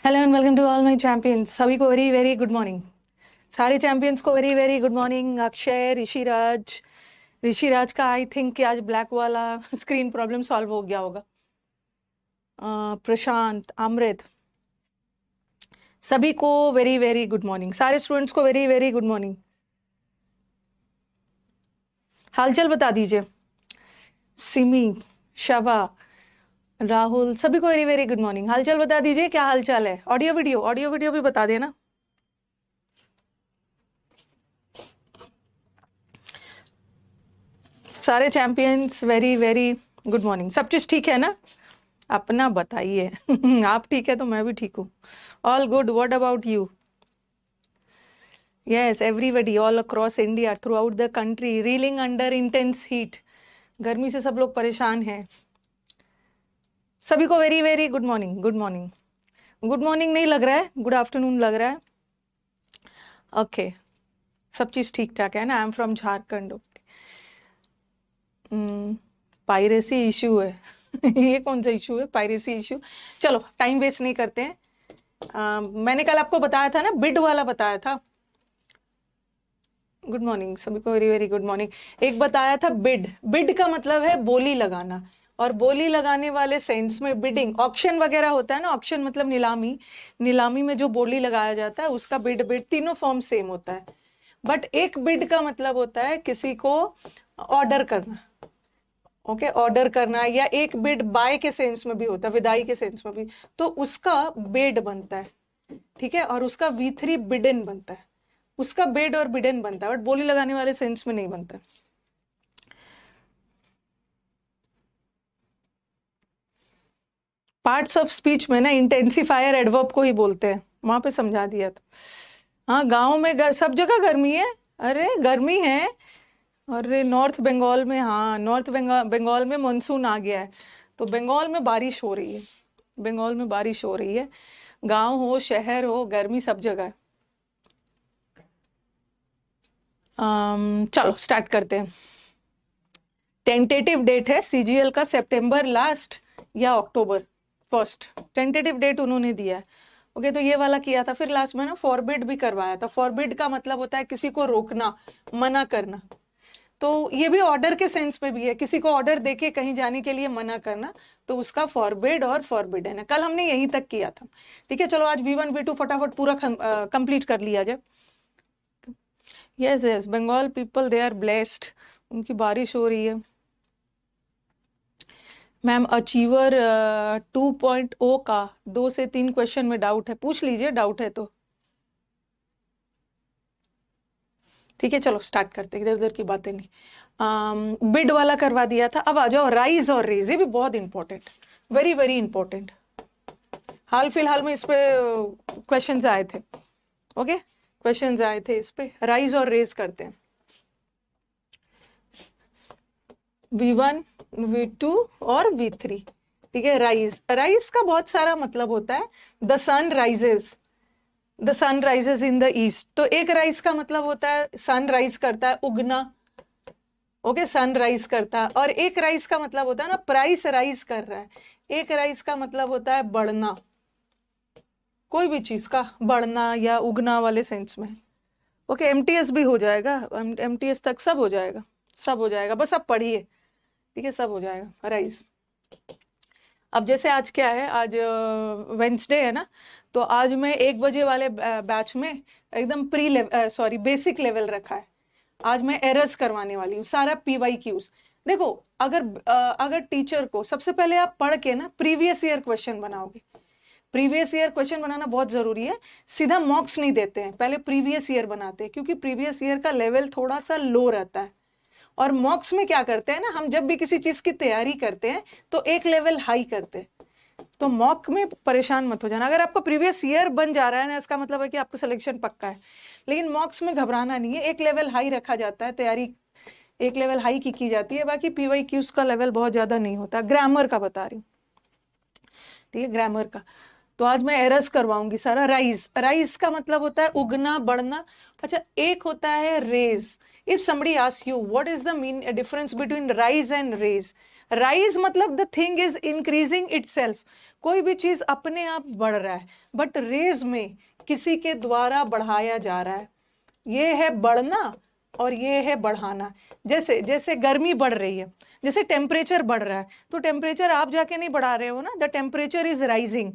Hello and welcome to all my champions. सभी को very very good morning. सारे champions को very very good morning. Akshay, Rishiraj का I think कि आज ब्लैक वाला स्क्रीन प्रॉब्लम सॉल्व हो गया होगा। प्रशांत, अमृत, सभी को वेरी वेरी गुड मॉर्निंग। सारे स्टूडेंट्स को वेरी वेरी गुड मॉर्निंग। हालचाल बता दीजिए। सिमी, शवा, राहुल, सभी को वेरी वेरी गुड मॉर्निंग। हालचाल बता दीजिए, क्या हालचाल है। ऑडियो वीडियो भी बता देना। सारे champions very very good morning. सब चीज ठीक है ना? अपना बताइए। आप ठीक है तो मैं भी ठीक हूँ। All good. What about you? Yes, everybody all across India, throughout the country, reeling under intense heat. गर्मी से सब लोग परेशान हैं। सभी को very very good morning. Good morning, good morning नहीं लग रहा है, गुड आफ्टरनून लग रहा है। ओके, सब चीज ठीक ठाक है ना? I am from Jharkhand. Piracy issue है। ये कौन सा इशू है? Piracy issue. चलो टाइम वेस्ट नहीं करते हैं। मैंने कल आपको बताया था ना, बिड वाला बताया था। गुड मॉर्निंग सभी को, वेरी वेरी गुड मॉर्निंग। एक बताया था बिड। बिड का मतलब है बोली लगाना, और बोली लगाने वाले सेंस में बिडिंग, ऑक्शन वगैरह होता है ना। ऑक्शन मतलब नीलामी। नीलामी में जो बोली लगाया जाता है उसका बिड। बिड तीनों फॉर्म सेम होता है, बट एक बिड का मतलब होता है किसी को ऑर्डर करना। ओके, ऑर्डर करना, या एक बिड बाय के सेंस में भी होता है, विदाई के सेंस में भी, तो उसका बेड बनता है। ठीक है, और उसका V3 बिडन बनता है। उसका बेड और बिडन बनता है, बट बोली लगाने वाले सेंस में नहीं बनता। पार्ट्स ऑफ स्पीच में ना इंटेंसिफायर एडवर्ब को ही बोलते हैं, वहां पे समझा दिया था। हाँ, गांव में सब जगह गर्मी है। अरे गर्मी है। अरे नॉर्थ बंगाल में, हाँ नॉर्थ बंगाल में मानसून आ गया है, तो बंगाल में बारिश हो रही है। बंगाल में बारिश हो रही है। गांव हो शहर हो, गर्मी सब जगह है। चलो स्टार्ट करते हैं। टेंटेटिव डेट है सीजीएल का सितंबर लास्ट या अक्टूबर फर्स्ट। टेंटेटिव डेट उन्होंने दिया है। ओके, तो ये वाला किया था। फिर लास्ट में ना फॉरबिड भी करवाया था। फॉरबिड का मतलब होता है किसी को रोकना, मना करना। तो ये भी ऑर्डर के सेंस में भी है, किसी को ऑर्डर देके कहीं जाने के लिए मना करना, तो उसका फॉरबिड और फॉरबिडन है। कल हमने यहीं तक किया था। ठीक है, चलो आज V1 V2 फटाफट पूरा कंप्लीट कर लिया जाए। Yes yes, Bengal people they are blessed, उनकी बारिश हो रही है। मैम अचीवर 2.0 का 2 से 3 क्वेश्चन में डाउट है, पूछ लीजिए डाउट है तो। ठीक है, चलो स्टार्ट करते हैं, इधर उधर की बातें नहीं। बिड वाला करवा दिया था। अब आ जाओ राइज और रेज, ये भी बहुत इंपॉर्टेंट, वेरी वेरी इंपॉर्टेंट। हाल फिलहाल में इस पे क्वेश्चंस आए थे। ओके, क्वेश्चंस आए थे इस पे। राइज और रेज करते हैं। V1 V2 और V3। ठीक है, राइज, राइज का बहुत सारा मतलब होता है। The sun rises, the sun rises in the east. तो एक राइज का मतलब होता है सन राइज करता है, उगना। ओके, सन राइज करता है। और एक राइज का मतलब होता है ना, प्राइस राइज कर रहा है। एक राइज का मतलब होता है बढ़ना, कोई भी चीज का बढ़ना या उगना वाले सेंस में। ओके, एमटीएस भी हो जाएगा, एमटीएस तक सब हो जाएगा, सब हो जाएगा, बस आप पढ़िए। ठीक है, सब हो जाएगा राइज। अब जैसे आज क्या है, आज वेंसडे है ना, तो आज मैं 1 बजे वाले बैच में एकदम बेसिक लेवल रखा है। आज मैं एरर्स करवाने वाली हूँ, सारा PYQs। देखो, अगर टीचर को सबसे पहले आप पढ़ के ना प्रीवियस ईयर क्वेश्चन बनाओगे। प्रीवियस ईयर क्वेश्चन बनाना बहुत जरूरी है। सीधा मॉक्स नहीं देते हैं, पहले प्रीवियस ईयर बनाते हैं, क्योंकि प्रीवियस ईयर का लेवल थोड़ा सा लो रहता है। और मॉक्स में क्या करते हैं ना, हम जब भी किसी चीज की तैयारी करते हैं तो एक लेवल हाई करते हैं। तो मॉक में परेशान मत हो जाना। अगर आपका प्रीवियस ईयर बन जा रहा है ना, इसका मतलब है कि आपका सिलेक्शन पक्का है। लेकिन मॉक्स में घबराना नहीं है, एक लेवल हाई रखा जाता है, तैयारी एक लेवल हाई की जाती है। बाकी PYQs का लेवल बहुत ज्यादा नहीं होता। ग्रामर का बता रही हूँ, ठीक है, ग्रामर का। तो आज मैं एरर्स करवाऊंगी सारा। राइज, राइज का मतलब होता है उगना, बढ़ना। अच्छा, एक होता है raise. If somebody ask you what is the difference between rise and raise, rise मतलब the thing is increasing itself. कोई भी चीज अपने आप बढ़ रहा है, बट रेज में किसी के द्वारा बढ़ाया जा रहा है। ये है बढ़ना और ये है बढ़ाना। जैसे जैसे गर्मी बढ़ रही है, जैसे टेम्परेचर बढ़ रहा है, तो टेम्परेचर आप जाके नहीं बढ़ा रहे हो ना, द टेम्परेचर इज राइजिंग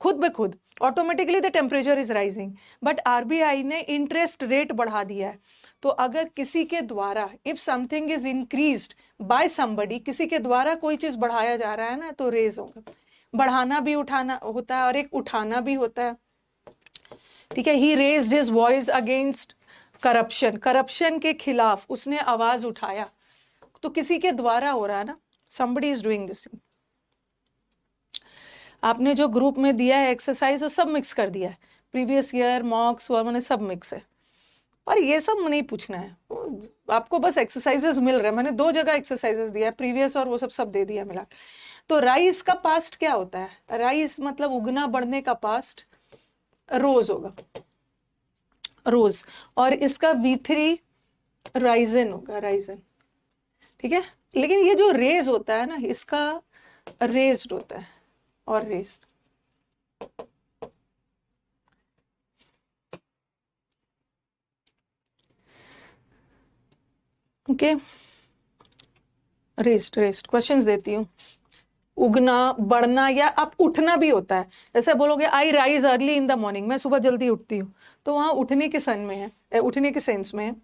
खुद ब खुद, automatically the temperature is rising. But RBI ने इंटरेस्ट रेट बढ़ा दिया है। तो अगर किसी के द्वारा, if something is increased by somebody, किसी के द्वारा कोई चीज बढ़ाया जा रहा है ना, तो रेज होगा। बढ़ाना भी उठाना होता है और एक उठाना भी होता है, ठीक है। He raised his voice against corruption, corruption के खिलाफ उसने आवाज उठाया। तो किसी के द्वारा हो रहा है ना, somebody is doing this। आपने जो ग्रुप में दिया है एक्सरसाइज वो सब मिक्स कर दिया है, प्रीवियस ईयर मॉक्स मैंने सब मिक्स है। और ये सब नहीं पूछना है आपको, बस एक्सरसाइजेस मिल रहे हैं। मैंने 2 जगह एक्सरसाइजेस दिया है, प्रीवियस और वो सब दे दिया मिला। तो राइस का पास्ट क्या होता है? राइस मतलब उगना बढ़ने का पास्ट रोज होगा, रोज। और इसका V3 राइजन होगा, राइजन, ठीक है। लेकिन ये जो रेज होता है ना, इसका रेज्ड होता है और raised. Okay, raised raised questions देती हूँ। उगना बढ़ना या आप उठना भी होता है। जैसे बोलोगे आई rise early in the morning, मैं सुबह जल्दी उठती हूँ, तो वहां उठने के सन में है, उठने के सेंस में है।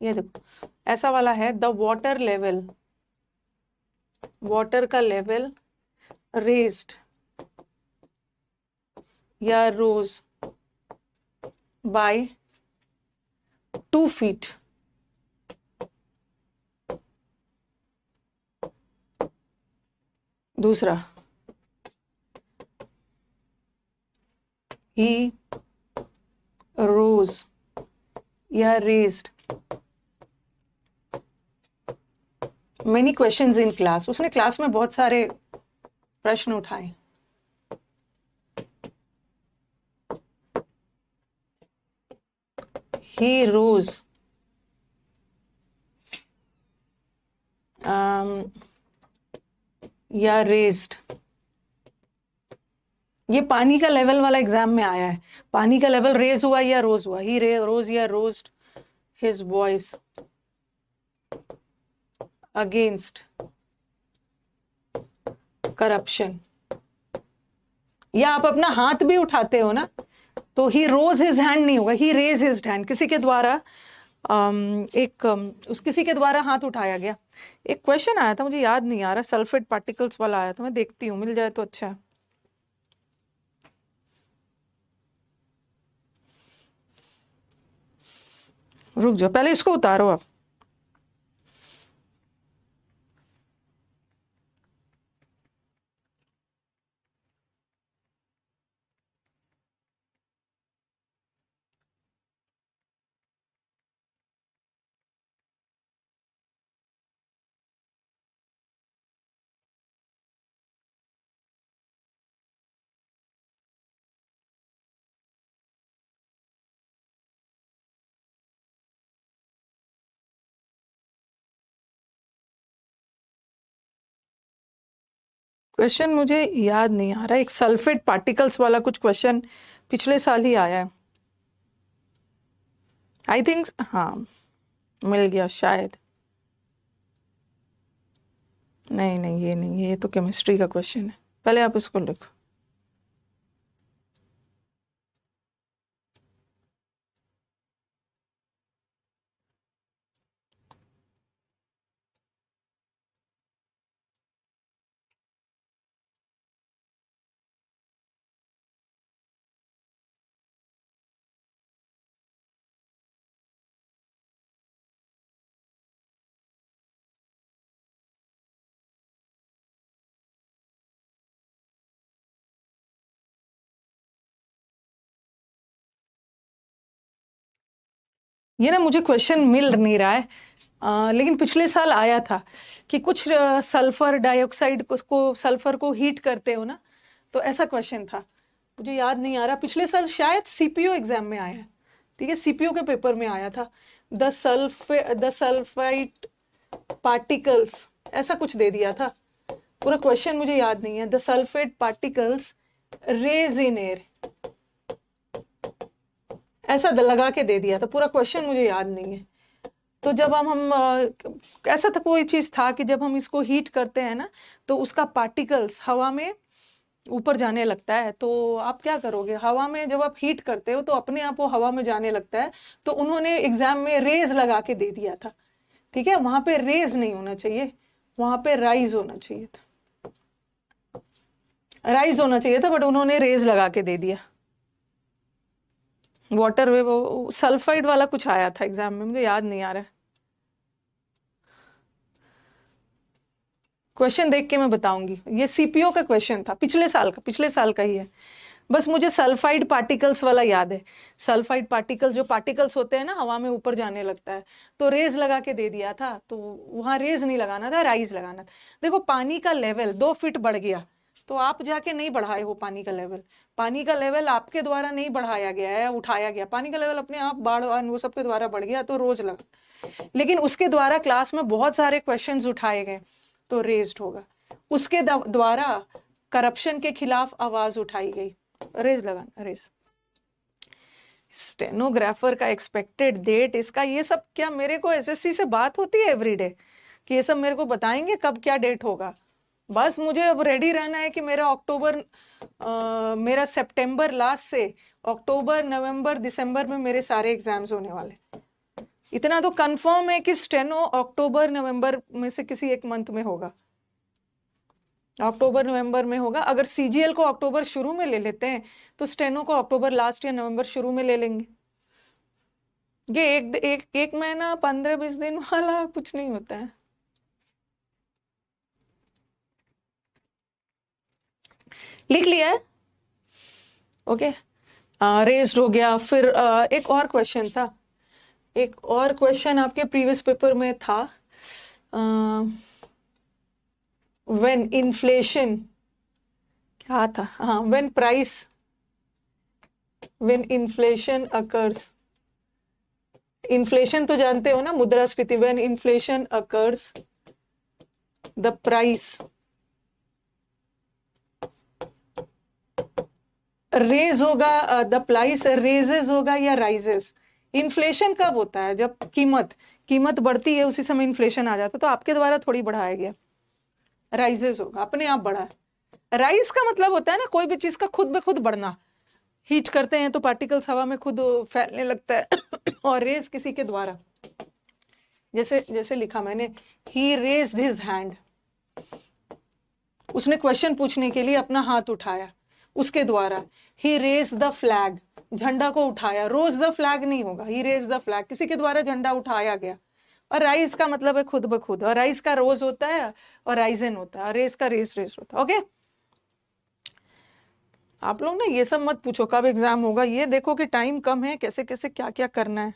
ये देखो ऐसा वाला है, द वाटर लेवल, वाटर का लेवल रेज्ड या रोज बाय 2 feet। दूसरा, he rose या raised many questions in class। उसने क्लास में बहुत सारे प्रश्न उठाए। he rose या रेज्ड। ये पानी का लेवल वाला एग्जाम में आया है। पानी का लेवल रेज हुआ या रोज हुआ? ही रोज या रोज्ड हिज वॉइस अगेंस्ट करप्शन। या आप अपना हाथ भी उठाते हो ना, तो ही रोज हिज हैंड नहीं होगा, ही रेज हिज हैंड। किसी के द्वारा किसी के द्वारा हाथ उठाया गया। एक क्वेश्चन आया था, मुझे याद नहीं आ रहा, सल्फेट पार्टिकल्स वाला आया था, मैं देखती हूँ, मिल जाए तो अच्छा है। रुक जाओ, पहले इसको उतारो आप। क्वेश्चन मुझे याद नहीं आ रहा, एक सल्फेट पार्टिकल्स वाला कुछ क्वेश्चन पिछले साल ही आया है, आई थिंक। हाँ, मिल गया शायद। नहीं नहीं, ये नहीं, ये तो केमिस्ट्री का क्वेश्चन है। पहले आप इसको लिखो। ये ना मुझे क्वेश्चन मिल नहीं रहा है, लेकिन पिछले साल आया था कि कुछ सल्फर डाइऑक्साइड को सल्फर को हीट करते हो ना, तो ऐसा क्वेश्चन था। मुझे याद नहीं आ रहा, पिछले साल शायद सीपीओ एग्जाम में आया है, ठीक है, सीपीओ के पेपर में आया था। द सल्फाइड पार्टिकल्स ऐसा कुछ दे दिया था, पूरा क्वेश्चन मुझे याद नहीं है। The sulphate particles raise in air, ऐसा लगा के दे दिया था, पूरा क्वेश्चन मुझे याद नहीं है। तो जब हम ऐसा था, कोई चीज था कि जब हम इसको हीट करते हैं ना तो उसका पार्टिकल्स हवा में ऊपर जाने लगता है। तो आप क्या करोगे, हवा में जब आप हीट करते हो तो अपने आप वो हवा में जाने लगता है। तो उन्होंने एग्जाम में रेज लगा के दे दिया था, ठीक है। वहां पे रेज नहीं होना चाहिए, वहां पे राइज होना चाहिए था, राइज होना चाहिए था, बट उन्होंने रेज लगा के दे दिया। वाटर वे, वो सल्फाइड वाला कुछ आया था एग्जाम में, मुझे याद नहीं आ रहा है। क्वेश्चन देख के मैं बताऊंगी। ये सीपीओ का क्वेश्चन था, पिछले साल का ही है। बस मुझे सल्फाइड पार्टिकल्स वाला याद है। सल्फाइड पार्टिकल, जो पार्टिकल्स होते हैं ना हवा में ऊपर जाने लगता है, तो रेज लगा के दे दिया था। तो वहां रेज नहीं लगाना था, राइज लगाना था। देखो पानी का लेवल 2 फीट बढ़ गया, तो आप जाके नहीं बढ़ाए हो पानी का लेवल। पानी का लेवल आपके द्वारा नहीं बढ़ाया गया है, उठाया गया। पानी का लेवल अपने आप बाढ़ वो सबके द्वारा बढ़ गया, तो रोज लगा। लेकिन उसके द्वारा क्लास में बहुत सारे क्वेश्चंस उठाए गए, तो रेज्ड होगा। उसके द्वारा करप्शन के खिलाफ आवाज उठाई गई, रेज लगाना, रेज। स्टेनोग्राफर का एक्सपेक्टेड डेट, इसका ये सब क्या मेरे को एसएससी से बात होती है एवरीडे कि ये सब मेरे को बताएंगे कब क्या डेट होगा? बस मुझे अब रेडी रहना है कि मेरा सितंबर लास्ट से अक्टूबर नवंबर दिसंबर में मेरे सारे एग्जाम्स होने वाले। इतना तो कंफर्म है कि स्टेनो अक्टूबर नवंबर में से किसी एक मंथ में होगा, अक्टूबर नवंबर में होगा। अगर सीजीएल को अक्टूबर शुरू में ले लेते हैं तो स्टेनो को अक्टूबर लास्ट या नवंबर शुरू में ले लेंगे। ये एक महीना 15-20 दिन वाला कुछ नहीं होता है। लिख लिया है? ओके, रेज्ड हो गया। फिर एक और क्वेश्चन था, एक और क्वेश्चन आपके प्रीवियस पेपर में था। व्हेन इन्फ्लेशन, क्या था? हाँ, व्हेन इन्फ्लेशन अकर्स। इन्फ्लेशन तो जानते हो ना, मुद्रास्फीति। When inflation occurs the price raise होगा, द प्राइस रेजेस होगा या राइजेस? इन्फ्लेशन कब होता है? जब कीमत बढ़ती है उसी समय इन्फ्लेशन आ जाता है। तो आपके द्वारा थोड़ी बढ़ाया गया, राइजेस होगा, अपने आप बढ़ा है। राइज का मतलब होता है ना कोई भी चीज का खुद ब खुद बढ़ना। हीट करते हैं तो पार्टिकल्स हवा में खुद फैलने लगता है और रेज किसी के द्वारा, जैसे जैसे लिखा मैंने, ही रेज्ड हिज हैंड, उसने क्वेश्चन पूछने के लिए अपना हाथ उठाया, उसके द्वारा। ही रेज द फ्लैग, झंडा को उठाया। रोज द फ्लैग नहीं होगा, ही रेज द फ्लैग, किसी के द्वारा झंडा उठाया गया। और राइज का मतलब है खुद ब खुद, और राइज का रोज होता है और राइजन होता है, और रेज का रेज होता है। ओके, आप लोग ना ये सब मत पूछो कब एग्जाम होगा, ये देखो कि टाइम कम है, कैसे कैसे क्या क्या करना है।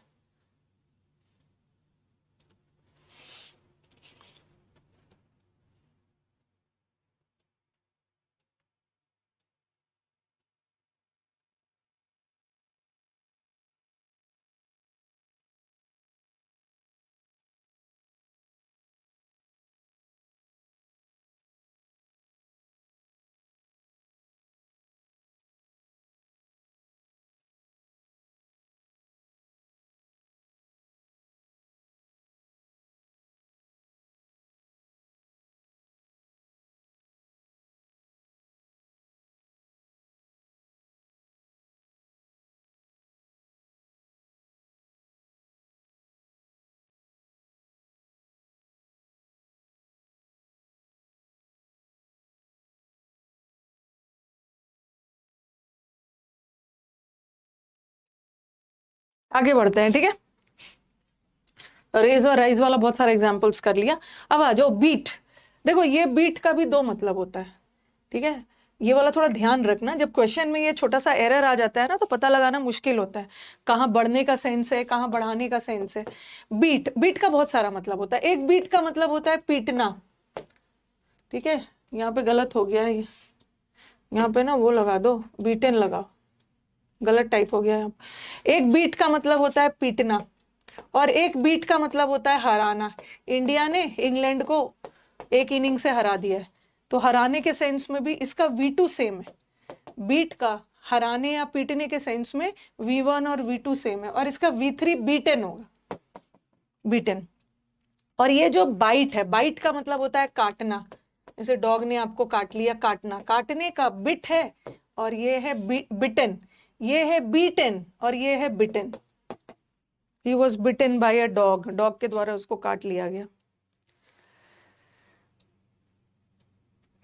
आगे बढ़ते हैं, ठीक है। रेज और राइज वाला बहुत सारे एग्जांपल्स कर लिया। अब आ जाओ बीट। देखो ये बीट का भी 2 मतलब होता है, ठीक है। ये वाला थोड़ा ध्यान रखना, जब क्वेश्चन में ये छोटा सा एरर आ जाता है ना तो पता लगाना मुश्किल होता है, कहाँ बढ़ने का सेंस है, कहाँ बढ़ाने का सेंस है। बीट का बहुत सारा मतलब होता है। एक बीट का मतलब होता है पीटना, ठीक है। यहाँ पे गलत हो गया है, यहाँ पे ना वो लगा दो, बीटन लगाओ, गलत टाइप हो गया है। एक बीट का मतलब होता है पीटना, और एक बीट का मतलब होता है हराना। इंडिया ने इंग्लैंड को एक इनिंग से हरा दिया है, तो हराने के सेंस में भी इसका V2 सेम है, बीट का हराने या पीटने के सेंस में V1 और V2 सेम है, और इसका V3 बीटन होगा, बीटन। और ये जो बाइट है, बाइट का मतलब होता है काटना, जैसे डॉग ने आपको काट लिया, काटना, काटने का बिट है, और ये है बिटन, ये है बीटन और ये है bitten. He was bitten by a dog, dog के द्वारा उसको काट लिया गया।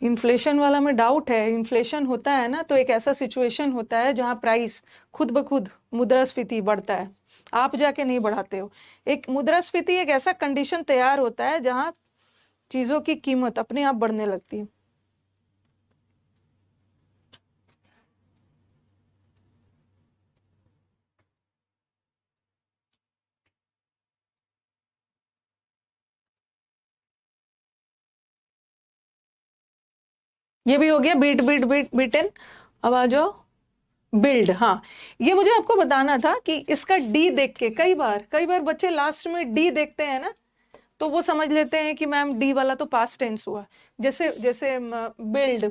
इन्फ्लेशन वाला में डाउट है, इन्फ्लेशन होता है ना तो एक ऐसा सिचुएशन होता है जहां प्राइस खुद ब खुद मुद्रास्फीति बढ़ता है, आप जाके नहीं बढ़ाते हो। एक मुद्रास्फीति एक ऐसा कंडीशन तैयार होता है जहां चीजों की कीमत अपने आप बढ़ने लगती है। ये भी हो गया बीट बीट बीट बीटन। अब आ जाओ बिल्ड। हाँ, ये मुझे आपको बताना था कि इसका डी देख के कई बार बच्चे लास्ट में डी देखते हैं ना, तो वो समझ लेते हैं कि मैम डी वाला तो पास्ट टेंस हुआ। जैसे जैसे बिल्ड,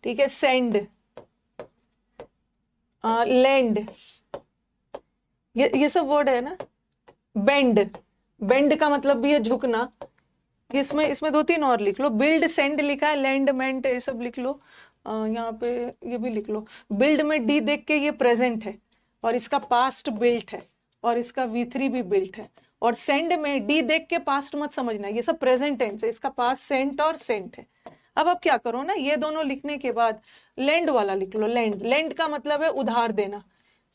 ठीक है, सेंड, लैंड, ये सब वर्ड है ना। बेंड, बेंड का मतलब भी है झुकना। इसमें इसमें दो तीन और लिख लो, बिल्ड सेंड लिखा है, लैंड मेंट ये सब लिख लो, यहाँ पे ये भी लिख लो। बिल्ड में डी देख के ये प्रेजेंट है और इसका पास्ट बिल्ट है, और इसका V3 भी बिल्ट है। और सेंड में डी देख के पास्ट मत समझना, ये सब प्रेजेंट टेंस है, इसका पास्ट सेंट और सेंट है। अब आप क्या करो ना, ये दोनों लिखने के बाद लैंड वाला लिख लो। लैंड, लैंड का मतलब है उधार देना,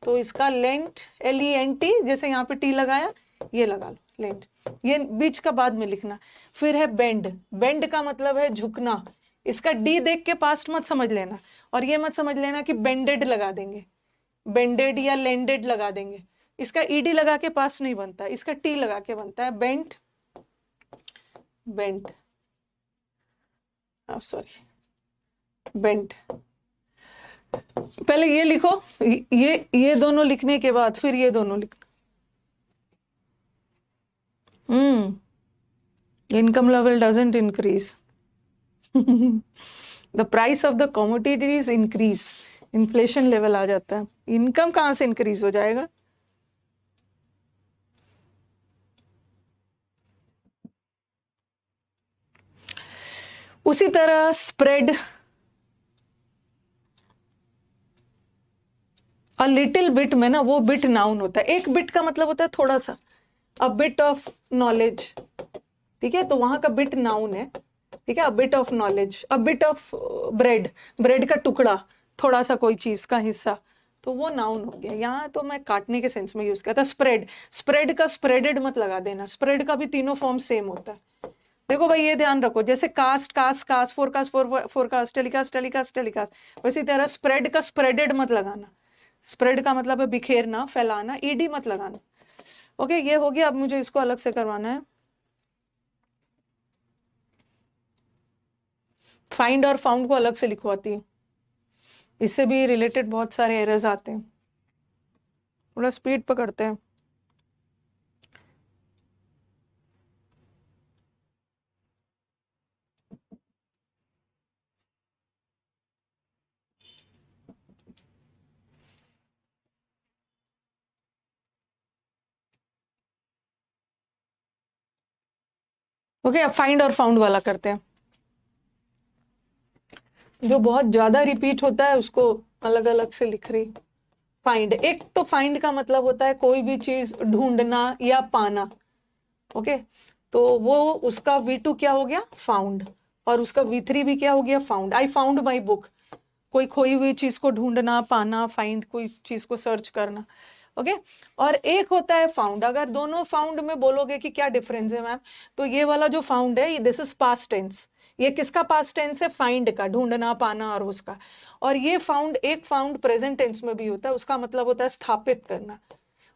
तो इसका लेंट, LENT, जैसे यहाँ पे टी लगाया, ये लगा लो लेंट, ये बीच का बाद में लिखना। फिर है बेंड, बेंड का मतलब है झुकना, इसका डी देख के पास्ट मत समझ लेना, और ये मत समझ लेना कि बेंडेड लगा देंगे, बेंडेड या लेंडेड लगा देंगे। इसका ईडी लगा के पास्ट नहीं बनता, इसका टी लगा के बनता है, बेंट, बेंट, सॉरी, बेंट। पहले ये लिखो, ये दोनों लिखने के बाद फिर ये दोनों लिखना। Income level doesn't increase. The price of the commodities increase. Inflation level आ जाता है, इनकम कहां से इंक्रीज हो जाएगा। उसी तरह स्प्रेड, अ लिटिल बिट में ना वो बिट नाउन होता है। एक बिट का मतलब होता है थोड़ा सा, अ बिट ऑफ नॉलेज, ठीक है, तो वहां का बिट नाउन है, ठीक है, a bit of knowledge, a bit of bread, bread का टुकड़ा, थोड़ा सा कोई चीज का हिस्सा, तो वो नाउन हो गया। यहाँ तो मैं काटने के सेंस में यूज किया था। स्प्रेड, स्प्रेड का स्प्रेडेड मत लगा देना, स्प्रेड का भी तीनों फॉर्म सेम होता है। देखो भाई ये ध्यान रखो, जैसे cast cast cast, forecast forecast, telecast telecast telecast, वैसी तरह स्प्रेड का स्प्रेडेड मत लगाना। स्प्रेड का मतलब है बिखेरना, फैलाना, ईडी मत लगाना। ओके, ये हो गया। अब मुझे इसको अलग से करवाना है। फाइंड और फाउंड को अलग से लिखवाती हूँ, इससे भी रिलेटेड बहुत सारे एरर्स आते हैं। थोड़ा स्पीड पकड़ते हैं। ओके, अब फाइंड और फाउंड वाला करते हैं। जो बहुत ज्यादा रिपीट होता है उसको अलग अलग से लिख रही। फाइंड, एक तो फाइंड का मतलब होता है कोई भी चीज ढूंढना या पाना। ओके, तो वो उसका V2 क्या हो गया, फाउंड, और उसका V3 भी क्या हो गया, found. I found my book, कोई खोई हुई चीज को ढूंढना, पाना, फाइंड, कोई चीज को सर्च करना। ओके, और एक होता है फाउंड। अगर दोनों फाउंड में बोलोगे कि क्या डिफरेंस है मैम, तो ये वाला जो फाउंड है, दिस इज पास्ट टेंस। ये किसका पास्ट टेंस है, फाइंड का, ढूंढना, पाना और उसका। और ये फाउंड, एक फाउंड प्रेजेंट टेंस में भी होता है, उसका मतलब होता है स्थापित करना।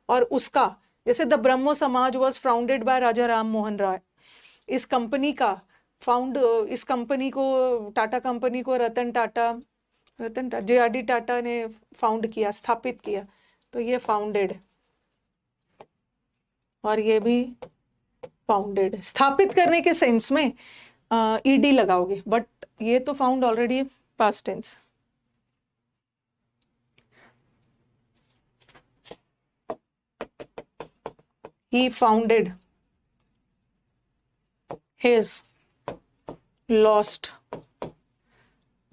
और उसका, जैसे द ब्रह्मो समाज वॉज फाउंडेड बाय राजा राम मोहन राय, इस कंपनी का फाउंड, इस कंपनी को, टाटा कंपनी को रतन टाटा, JRD टाटा ने फाउंड किया, स्थापित किया, तो ये फाउंडेड, और ये भी फाउंडेड। स्थापित करने के सेंस में ईडी लगाओगे, बट ये तो found already past tense. He founded his lost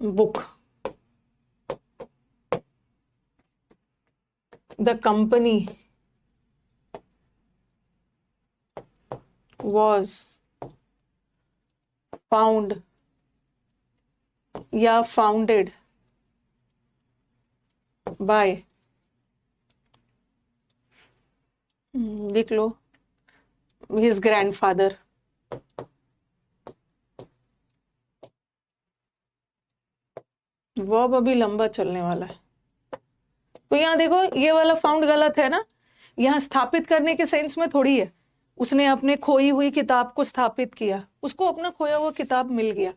book. The company was found या founded by, लिख लो, his grandfather. वर्ब अभी लंबा चलने वाला है। तो यहाँ देखो ये वाला फाउंड गलत है ना, यहाँ स्थापित करने के सेंस में थोड़ी है। उसने अपने खोई हुई किताब को स्थापित किया, उसको अपना खोया हुआ किताब मिल गया,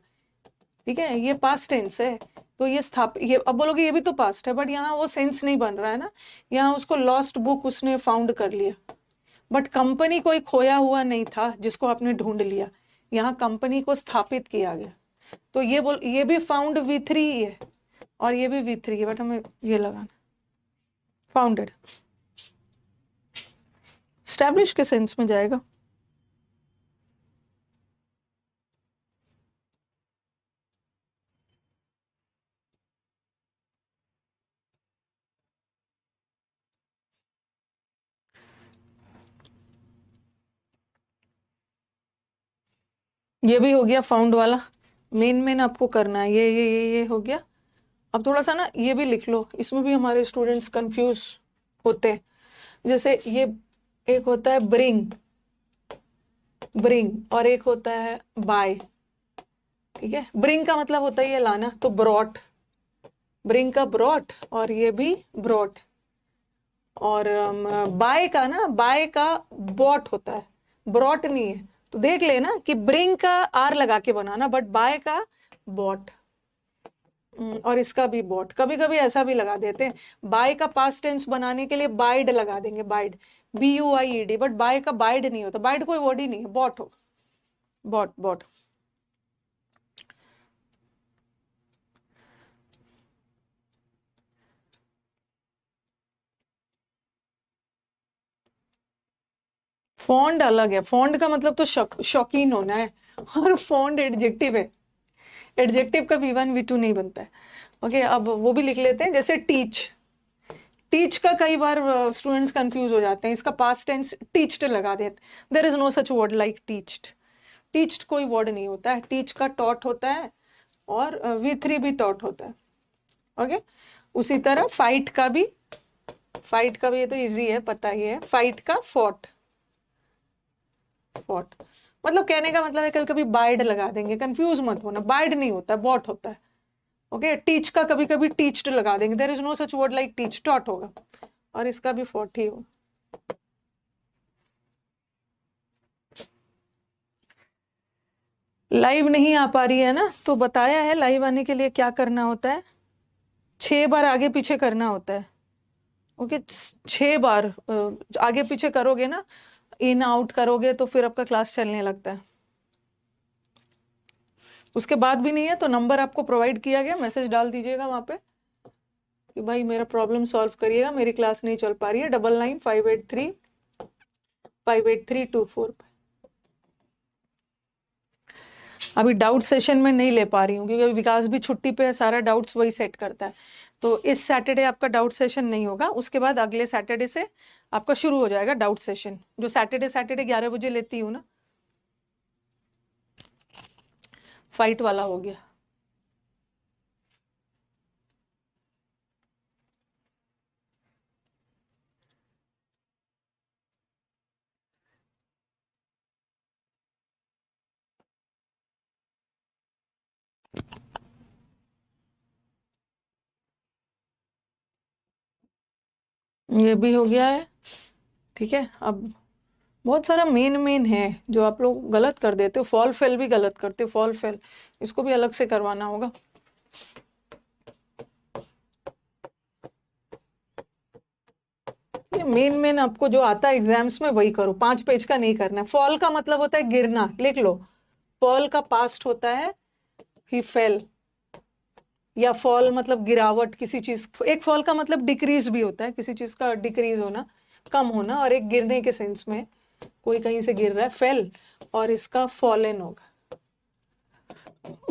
ठीक है, ये पास्ट टेंस है। तो ये ये अब बोलोगे ये भी तो पास्ट है, बट यहाँ वो सेंस नहीं बन रहा है ना, यहाँ उसको लॉस्ट बुक उसने फाउंड कर लिया। बट कंपनी कोई खोया हुआ नहीं था जिसको आपने ढूंढ लिया, यहाँ कंपनी को स्थापित किया गया। तो ये भी फाउंड V3 ही है और ये भी V3 है, बट हमें ये लगाना फाउंडेड, स्टैब्लिश के सेंस में जाएगा। ये भी हो गया फाउंड वाला। मेन आपको करना है ये हो गया। अब थोड़ा सा ना ये भी लिख लो, इसमें भी हमारे स्टूडेंट्स कंफ्यूज होते हैं। जैसे ये एक होता है ब्रिंग और एक होता है बाय, ठीक है। ब्रिंग का मतलब होता है ये लाना, तो ब्रॉट, ब्रिंग का ब्रॉट और ये भी ब्रॉट। और बाय का ना, बाय का बॉट होता है, ब्रॉट नहीं है। तो देख लेना कि ब्रिंग का आर लगा के बनाना, बट बाय का बॉट। और इसका भी बॉट। कभी कभी ऐसा भी लगा देते हैं, बाय का पास्ट टेंस बनाने के लिए बाइड लगा देंगे, बाइड, BUIED, बट बाय का बाइड नहीं होता, बाइड कोई वर्ड ही नहीं है, बॉट हो, बॉट बॉट। फॉन्ड अलग है, फॉन्ड का मतलब तो शौकीन होना है, और फॉन्ड एडजेक्टिव है, एडजेक्टिव का V1 V2 नहीं बनता है। ओके, अब वो भी लिख लेते हैं। जैसे टीच, टीच का कई बार स्टूडेंट्स कंफ्यूज हो जाते हैं, इसका पास्ट टेंस टीच्ड लगा देते। There is no such word like teached, teached कोई वर्ड नहीं होता है। टीच का टॉट होता है और V3 भी टॉट होता है। ओके, उसी तरह फाइट का भी ये तो इजी है, पता ही है, फाइट का फॉट, फॉट। मतलब कहने का मतलब है कभी कभी बाइड लगा देंगे, कंफ्यूज मत होना, बाइड नहीं होता है, बॉट होता है। ओके, टीच का कभी कभी टीच्ड लगा देंगे, there is no such word like teach, taught होगा, और इसका भी फॉट ही होगा। लाइव नहीं आ पा रही है ना, तो बताया है लाइव आने के लिए क्या करना होता है, 6 बार आगे पीछे करना होता है। ओके, 6 बार आगे पीछे करोगे ना, इन आउट करोगे तो फिर आपका क्लास चलने लगता है। उसके बाद भी नहीं है तो नंबर आपको प्रोवाइड किया गया, मैसेज डाल दीजिएगा वहां पे कि भाई मेरा प्रॉब्लम सॉल्व करिएगा, मेरी क्लास नहीं चल पा रही है, 9958358324 पे। अभी डाउट सेशन में नहीं ले पा रही हूँ क्योंकि अभी विकास भी छुट्टी पे है, सारा डाउट्स वही सेट करता है। तो इस सैटरडे आपका डाउट सेशन नहीं होगा, उसके बाद अगले सैटरडे से आपका शुरू हो जाएगा डाउट सेशन, जो सैटरडे 11 बजे लेती हूँ ना। फाइट वाला हो गया। ये भी हो गया है, ठीक है। अब बहुत सारा मेन है जो आप लोग गलत कर देते हो, फॉल फेल भी गलत करते हो, फॉल फेल इसको भी अलग से करवाना होगा। ये मेन आपको जो आता है एग्जाम्स में वही करो, 5 पेज का नहीं करना है। फॉल का मतलब होता है गिरना, लिख लो, फॉल का पास्ट होता है ही फेल, या फॉल मतलब गिरावट किसी चीज, एक फॉल का मतलब डिक्रीज भी होता है, किसी चीज का डिक्रीज होना, कम होना, और एक गिरने के सेंस में कोई कहीं से गिर रहा है, फेल, और इसका फॉलन होगा,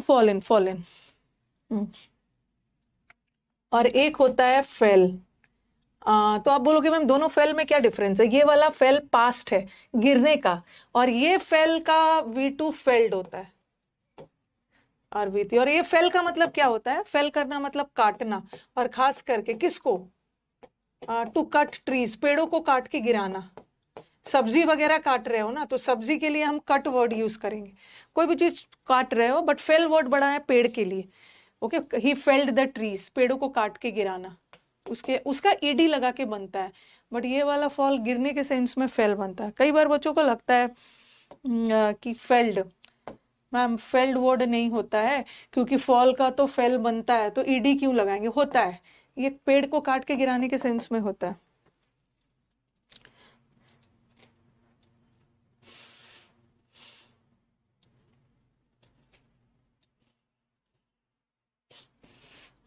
फॉलन फॉलन। और एक होता है फेल। तो आप बोलोगे मैम दोनों फेल में क्या डिफरेंस है? ये वाला फेल पास्ट है गिरने का, और ये फेल का V2 फेल्ड होता है, और V3। और ये फेल का मतलब क्या होता है? फेल करना मतलब काटना, और खास करके किसको? टू कट ट्रीज, पेड़ों को काट के गिराना। सब्जी वगैरह काट रहे हो ना, तो सब्जी के लिए हम कट वर्ड यूज करेंगे। कोई भी चीज काट रहे हो, बट फेल वर्ड बड़ा है पेड़ के लिए। Okay, he failed the trees, पेड़ों को काट के गिराना, उसके उसका ईडी लगा के बनता है। बट ये वाला फॉल गिरने के सेंस में फेल बनता है। कई बार बच्चों को लगता है कि फेल्ड, मैम फेल्ड वर्ड नहीं होता है, क्योंकि फॉल का तो फेल बनता है, तो ईडी क्यों लगाएंगे? होता है, ये पेड़ को काट के गिराने के सेंस में होता है।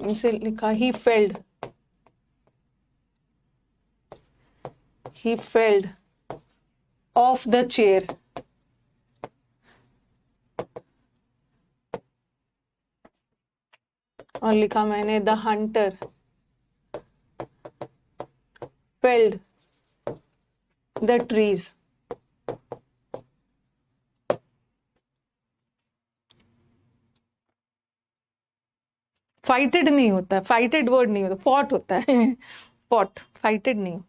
इसे लिखा he felled, he fell off the chair। और लिखा मैंने the hunter felled the trees. Fighted नहीं होता, फाइटेड वर्ड नहीं होता, फॉट होता है फॉट, फाइटेड नहीं।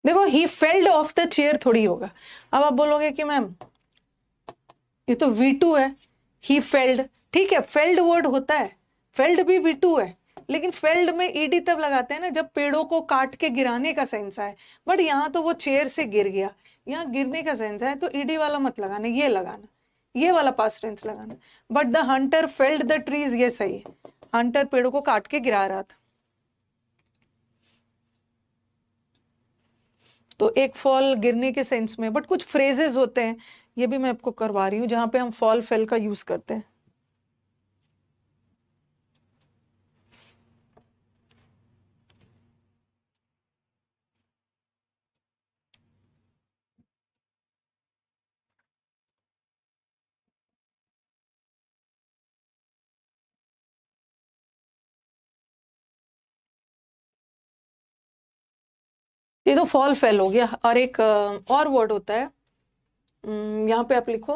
देखो he failed of the chair थोड़ी होगा। अब आप बोलोगे कि मैम ये तो V2 है, ही फेल्ड, ठीक है, फेल्ड वर्ड होता है, फेल्ड भी V2 है, लेकिन फेल्ड में ईडी तब लगाते हैं ना जब पेड़ों को काट के गिराने का सेंस आए। बट यहाँ तो वो चेयर से गिर गया, यहाँ गिरने का सेंस है, तो ईडी वाला मत लगाना, ये लगाना, ये वाला पास्ट टेंस लगाना। But the hunter felled the trees, ये सही है, हंटर पेड़ों को काट के गिरा रहा था। तो एक फॉल गिरने के सेंस में, बट कुछ फ्रेजेस होते हैं, ये भी मैं आपको करवा रही हूँ, जहां पे हम फॉल फेल का यूज करते हैं। ये तो फॉल फेल हो गया। और एक और वर्ड होता है, यहाँ पे आप लिखो,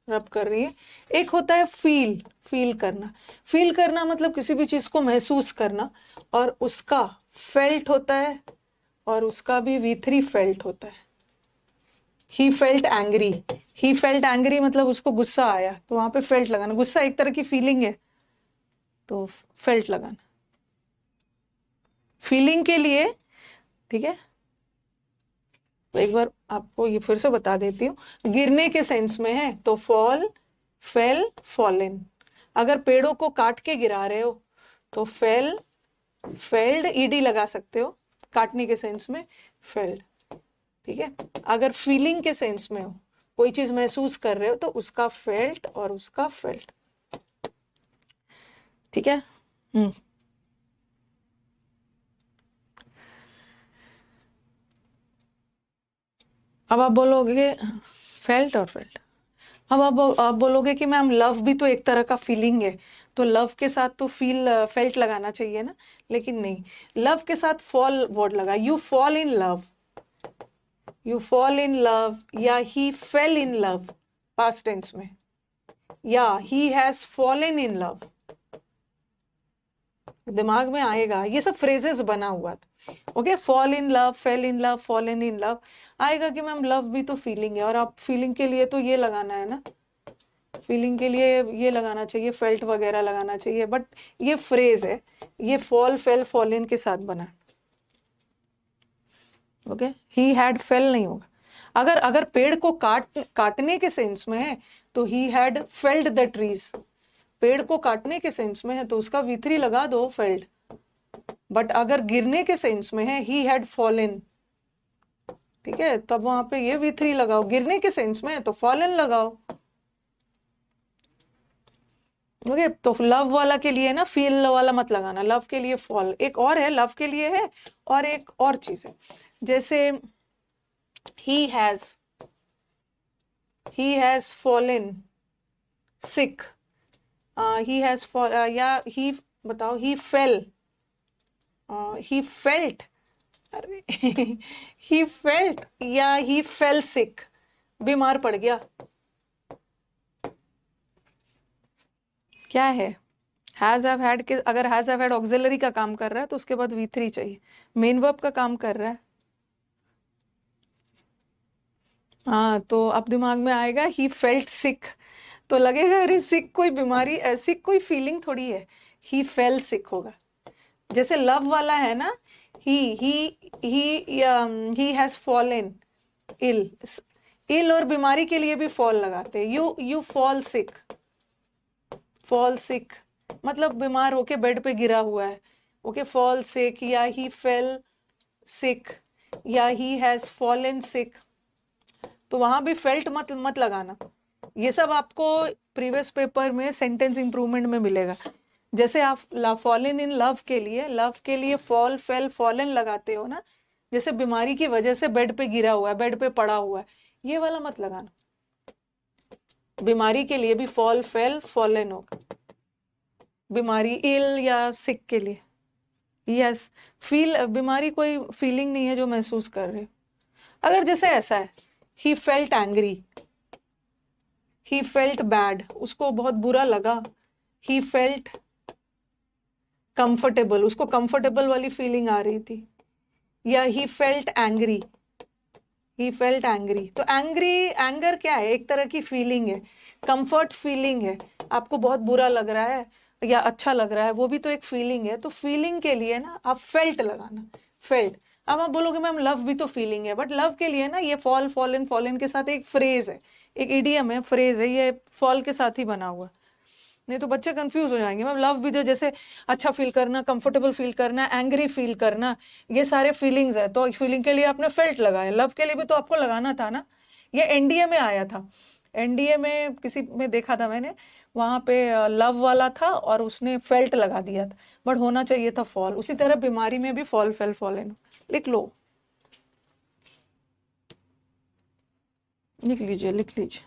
रब कर रही है। एक होता है फील, फील करना। फील करना मतलब किसी भी चीज को महसूस करना, और उसका फेल्ट होता है, और उसका भी V3 फेल्ट होता है। He felt angry, he felt angry मतलब उसको गुस्सा आया, तो वहां पे फेल्ट लगाना। गुस्सा एक तरह की फीलिंग है, तो फेल्ट लगाना फीलिंग के लिए, ठीक है। तो एक बार आपको ये फिर से बता देती हूँ, गिरने के सेंस में है तो फॉल, फेल, फॉलन। अगर पेड़ों को काट के गिरा रहे हो तो फेल, फेल्ड, ईडी लगा सकते हो, काटने के सेंस में फेल्ड, ठीक है। अगर फीलिंग के सेंस में हो, कोई चीज महसूस कर रहे हो, तो उसका फेल्ट और उसका फेल्ट, ठीक है। अब आप बोलोगे फेल्ट और फेल्ट। अब आप बोलोगे कि मैम लव भी तो एक तरह का फीलिंग है, तो लव के साथ तो फील फेल्ट लगाना चाहिए ना, लेकिन नहीं, लव के साथ फॉल वर्ड लगा। You fall in love, you fall in love, या he fell in love past tense में, या he has fallen in love. दिमाग में आएगा, ये सब फ्रेजेस बना हुआ था। Okay, fall in love, fell in love, fallen in love, आएगा कि मैम लव भी तो फीलिंग है, और आप फीलिंग के लिए तो ये लगाना है ना, फीलिंग के लिए ये लगाना चाहिए, फेल्ट वगैरह लगाना चाहिए। बट ये फ्रेज है, ये फॉल, फेल, फॉलन के साथ बना। ओके, ही हैड फेल नहीं होगा। अगर अगर पेड़ को काटने के सेंस में है तो he had failed the trees. पेड़ को काटने के सेंस में है तो उसका V3 लगा दो, फेल्ड। बट अगर गिरने के सेंस में है ही हैड फॉलन, ठीक है, तब वहां पे ये V3 लगाओ। गिरने के सेंस में है तो फॉलन लगाओ। ओके, तो लव वाला के लिए ना फील वाला मत लगाना, लव के लिए फॉल। एक और है, लव के लिए है, और एक और चीज है, जैसे ही has fallen sick, he has fall, या ही, बताओ, ही फेल, ही फेल्ट, अरे ही फेल्ट या ही फेल सिक, बीमार पड़ गया। क्या है, हैज हैव हैड के, अगर हैज हैव हैड ऑक्सिलरी का काम कर रहा है तो उसके बाद V3 चाहिए। मेन वर्ब का काम कर रहा है, हाँ, तो अब दिमाग में आएगा ही फेल्ट सिक, तो लगेगा अरे सिक कोई बीमारी, सिक कोई फीलिंग थोड़ी है, ही फेल सिक होगा। जैसे लव वाला है ना, ही हैज फॉलन इल, इल और बीमारी के लिए भी फॉल लगाते हैं, you fall sick, fall sick मतलब बीमार होके बेड पे गिरा हुआ है। ओके, फॉल सिक या ही फेल सिक या ही हैज फॉलन सिक, तो वहां भी फेल्ट मत मत लगाना। ये सब आपको प्रीवियस पेपर में सेंटेंस इंप्रूवमेंट में मिलेगा। जैसे आप फॉलन इन लव के लिए फॉल, फेल, फॉलन लगाते हो ना, जैसे बीमारी की वजह से बेड पे गिरा हुआ है, बेड पे पड़ा हुआ है, ये वाला मत लगाना। बीमारी के लिए भी फॉल, फेल, फॉलन होगा। बीमारी इल या सिक के लिए यस, फील, बीमारी कोई फीलिंग नहीं है जो महसूस कर रहे हो। अगर जैसे ऐसा है, he felt angry, he felt bad, उसको बहुत बुरा लगा। ही फेल्ट कंफर्टेबल, उसको कंफर्टेबल वाली फीलिंग आ रही थी। या he felt angry, he felt angry, तो एंग्री, एंगर क्या है, एक तरह की फीलिंग है, कंफर्ट फीलिंग है। आपको बहुत बुरा लग रहा है या अच्छा लग रहा है, वो भी तो एक फीलिंग है। तो फीलिंग के लिए ना आप फेल्ट लगाना, फेल्ट। अब आप बोलोगे मैम लव भी तो फीलिंग है, बट लव के लिए ना ये फॉल, फॉलन, फॉलन के साथ एक फ्रेज है, एक इडियम है, फ्रेज है, ये फॉल के साथ ही बना हुआ। नहीं तो बच्चे कंफ्यूज हो जाएंगे मैम, लव भी तो जैसे अच्छा फील करना, कंफर्टेबल फील करना, एंग्री फील करना, ये सारे फीलिंग्स है, तो फीलिंग के लिए आपने फेल्ट लगाया, लव के लिए भी तो आपको लगाना था ना। ये एनडीए में आया था, एनडीए में किसी में देखा था मैंने, वहां पे लव वाला था और उसने फेल्ट लगा दिया था, बट होना चाहिए था फॉल। उसी तरह बीमारी में भी फॉल, फेल, फॉलन, लिख लो, लिख लीजिए, लिख लीजिए।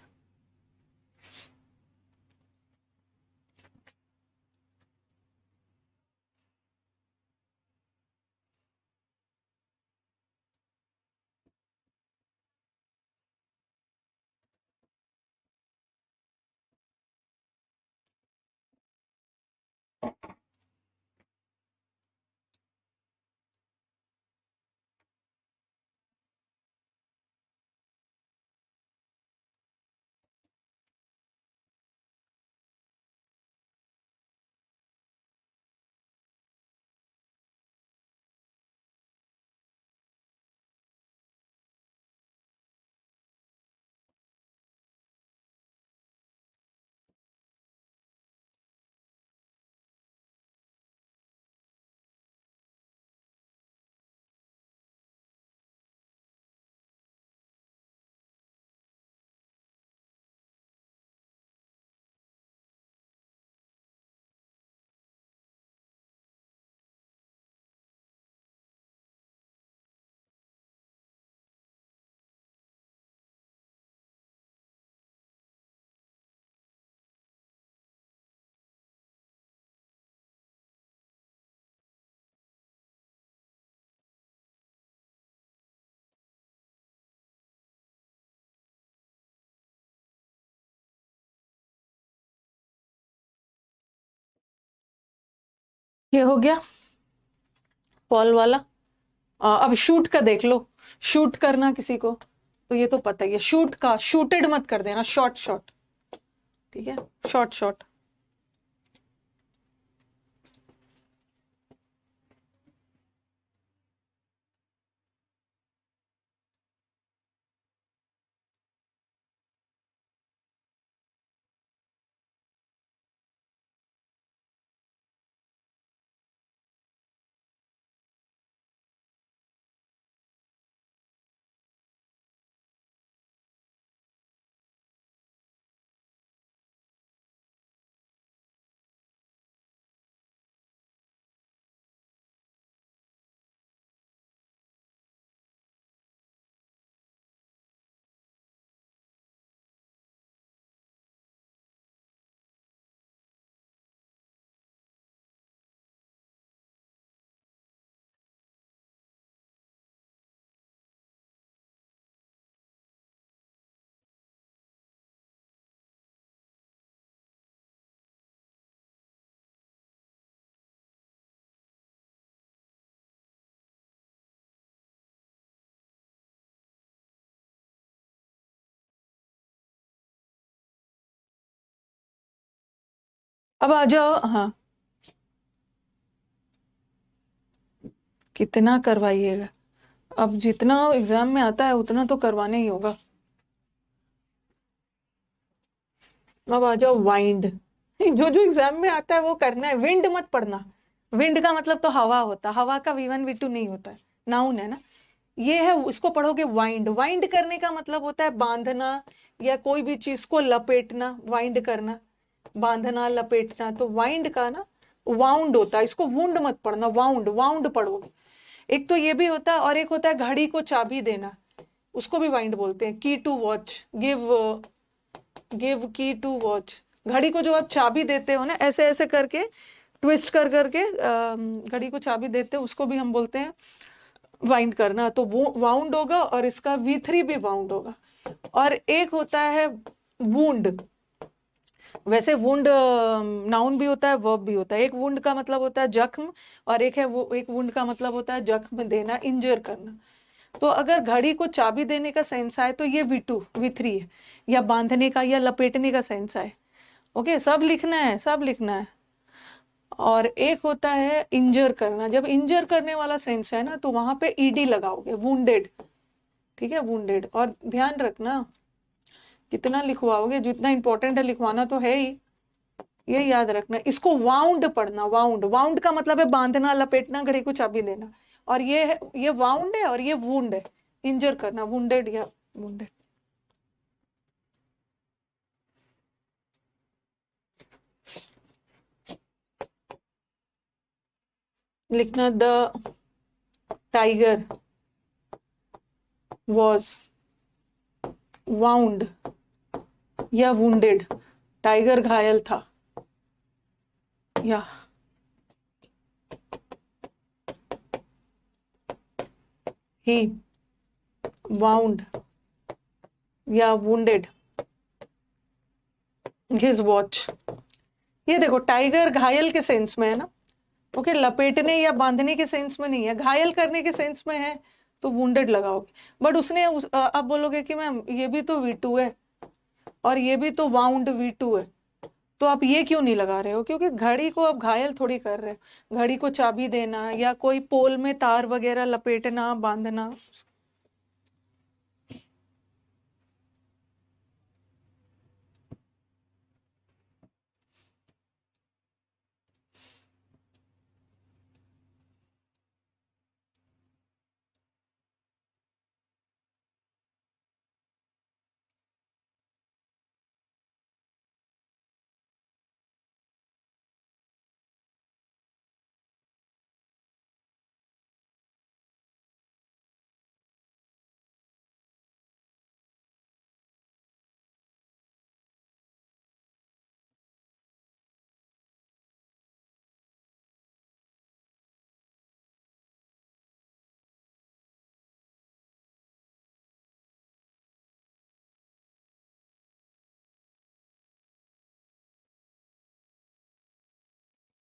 ये हो गया फॉल वाला। अब शूट का देख लो, शूट करना किसी को तो ये तो पता ही है, शूट का शूटेड मत कर देना, शॉर्ट शॉर्ट, ठीक है, शॉर्ट शॉर्ट। अब आ जाओ। हाँ, कितना करवाइएगा, अब जितना एग्जाम में आता है उतना तो करवाना ही होगा। अब आ जाओ वाइंड। जो जो एग्जाम में आता है वो करना है, विंड मत पढ़ना। विंड का मतलब तो हवा होता है, हवा का V1 V2 नहीं होता है, नाउन है ना। ये है, उसको पढ़ोगे वाइंड। वाइंड करने का मतलब होता है बांधना या कोई भी चीज को लपेटना, वाइंड करना, बांधना लपेटना। तो वाइंड का ना वाउंड होता है, इसको वुंड मत पढ़ना, वाउंड, वाउंड पढ़ोगे। एक तो ये भी होता है, और एक होता है घड़ी को चाबी देना, उसको भी वाइंड बोलते हैं। की टू वॉच, गिव, गिव की टू वॉच। घड़ी को जो आप चाबी देते हो ना, ऐसे ऐसे करके ट्विस्ट कर करके घड़ी को चाबी देते हो, उसको भी हम बोलते हैं वाइंड करना। तो वो वाउंड होगा, और इसका V3 भी वाउंड होगा। और एक होता है वुंड। वैसे वुंड नाउन भी होता है, वर्ब भी होता है। एक वुंड का मतलब होता है जख्म, और एक है वो, एक वुंड का मतलब होता है जख्म देना, इंजर करना। तो अगर घड़ी को चाबी देने का सेंस आए तो ये V2 V3 है, या बांधने का या लपेटने का सेंस आए। ओके, सब लिखना है, सब लिखना है। और एक होता है इंजर करना। जब इंजर करने वाला सेंस है ना, तो वहां पे ईडी लगाओगे, वुंडेड। ठीक है, वुंडेड। और ध्यान रखना, कितना लिखवाओगे, जितना इंपॉर्टेंट है लिखवाना तो है ही, ये याद रखना। इसको वाउंड पढ़ना, वाउंड। वाउंड का मतलब है बांधना, लपेटना, घड़ी को चाबी देना। और ये है, ये वाउंड है, और ये वुंड है, इंजर करना, वुंडेड या वुंडेड। लिखना, द टाइगर वॉज वाउंड या वुंडेड। टाइगर घायल था, या ही वाउंड या वुंडेड हिज वॉच। ये देखो, टाइगर घायल के सेंस में है ना। ओके, लपेटने या बांधने के सेंस में नहीं है, घायल करने के सेंस में है, तो वुंडेड लगाओगे। बट उसने आप बोलोगे कि मैम ये भी तो V2 है, और ये भी तो वाउंड V2 है, तो आप ये क्यों नहीं लगा रहे हो? क्योंकि घड़ी को आप घायल थोड़ी कर रहे हो। घड़ी को चाबी देना या कोई पोल में तार वगैरह लपेटना, बांधना।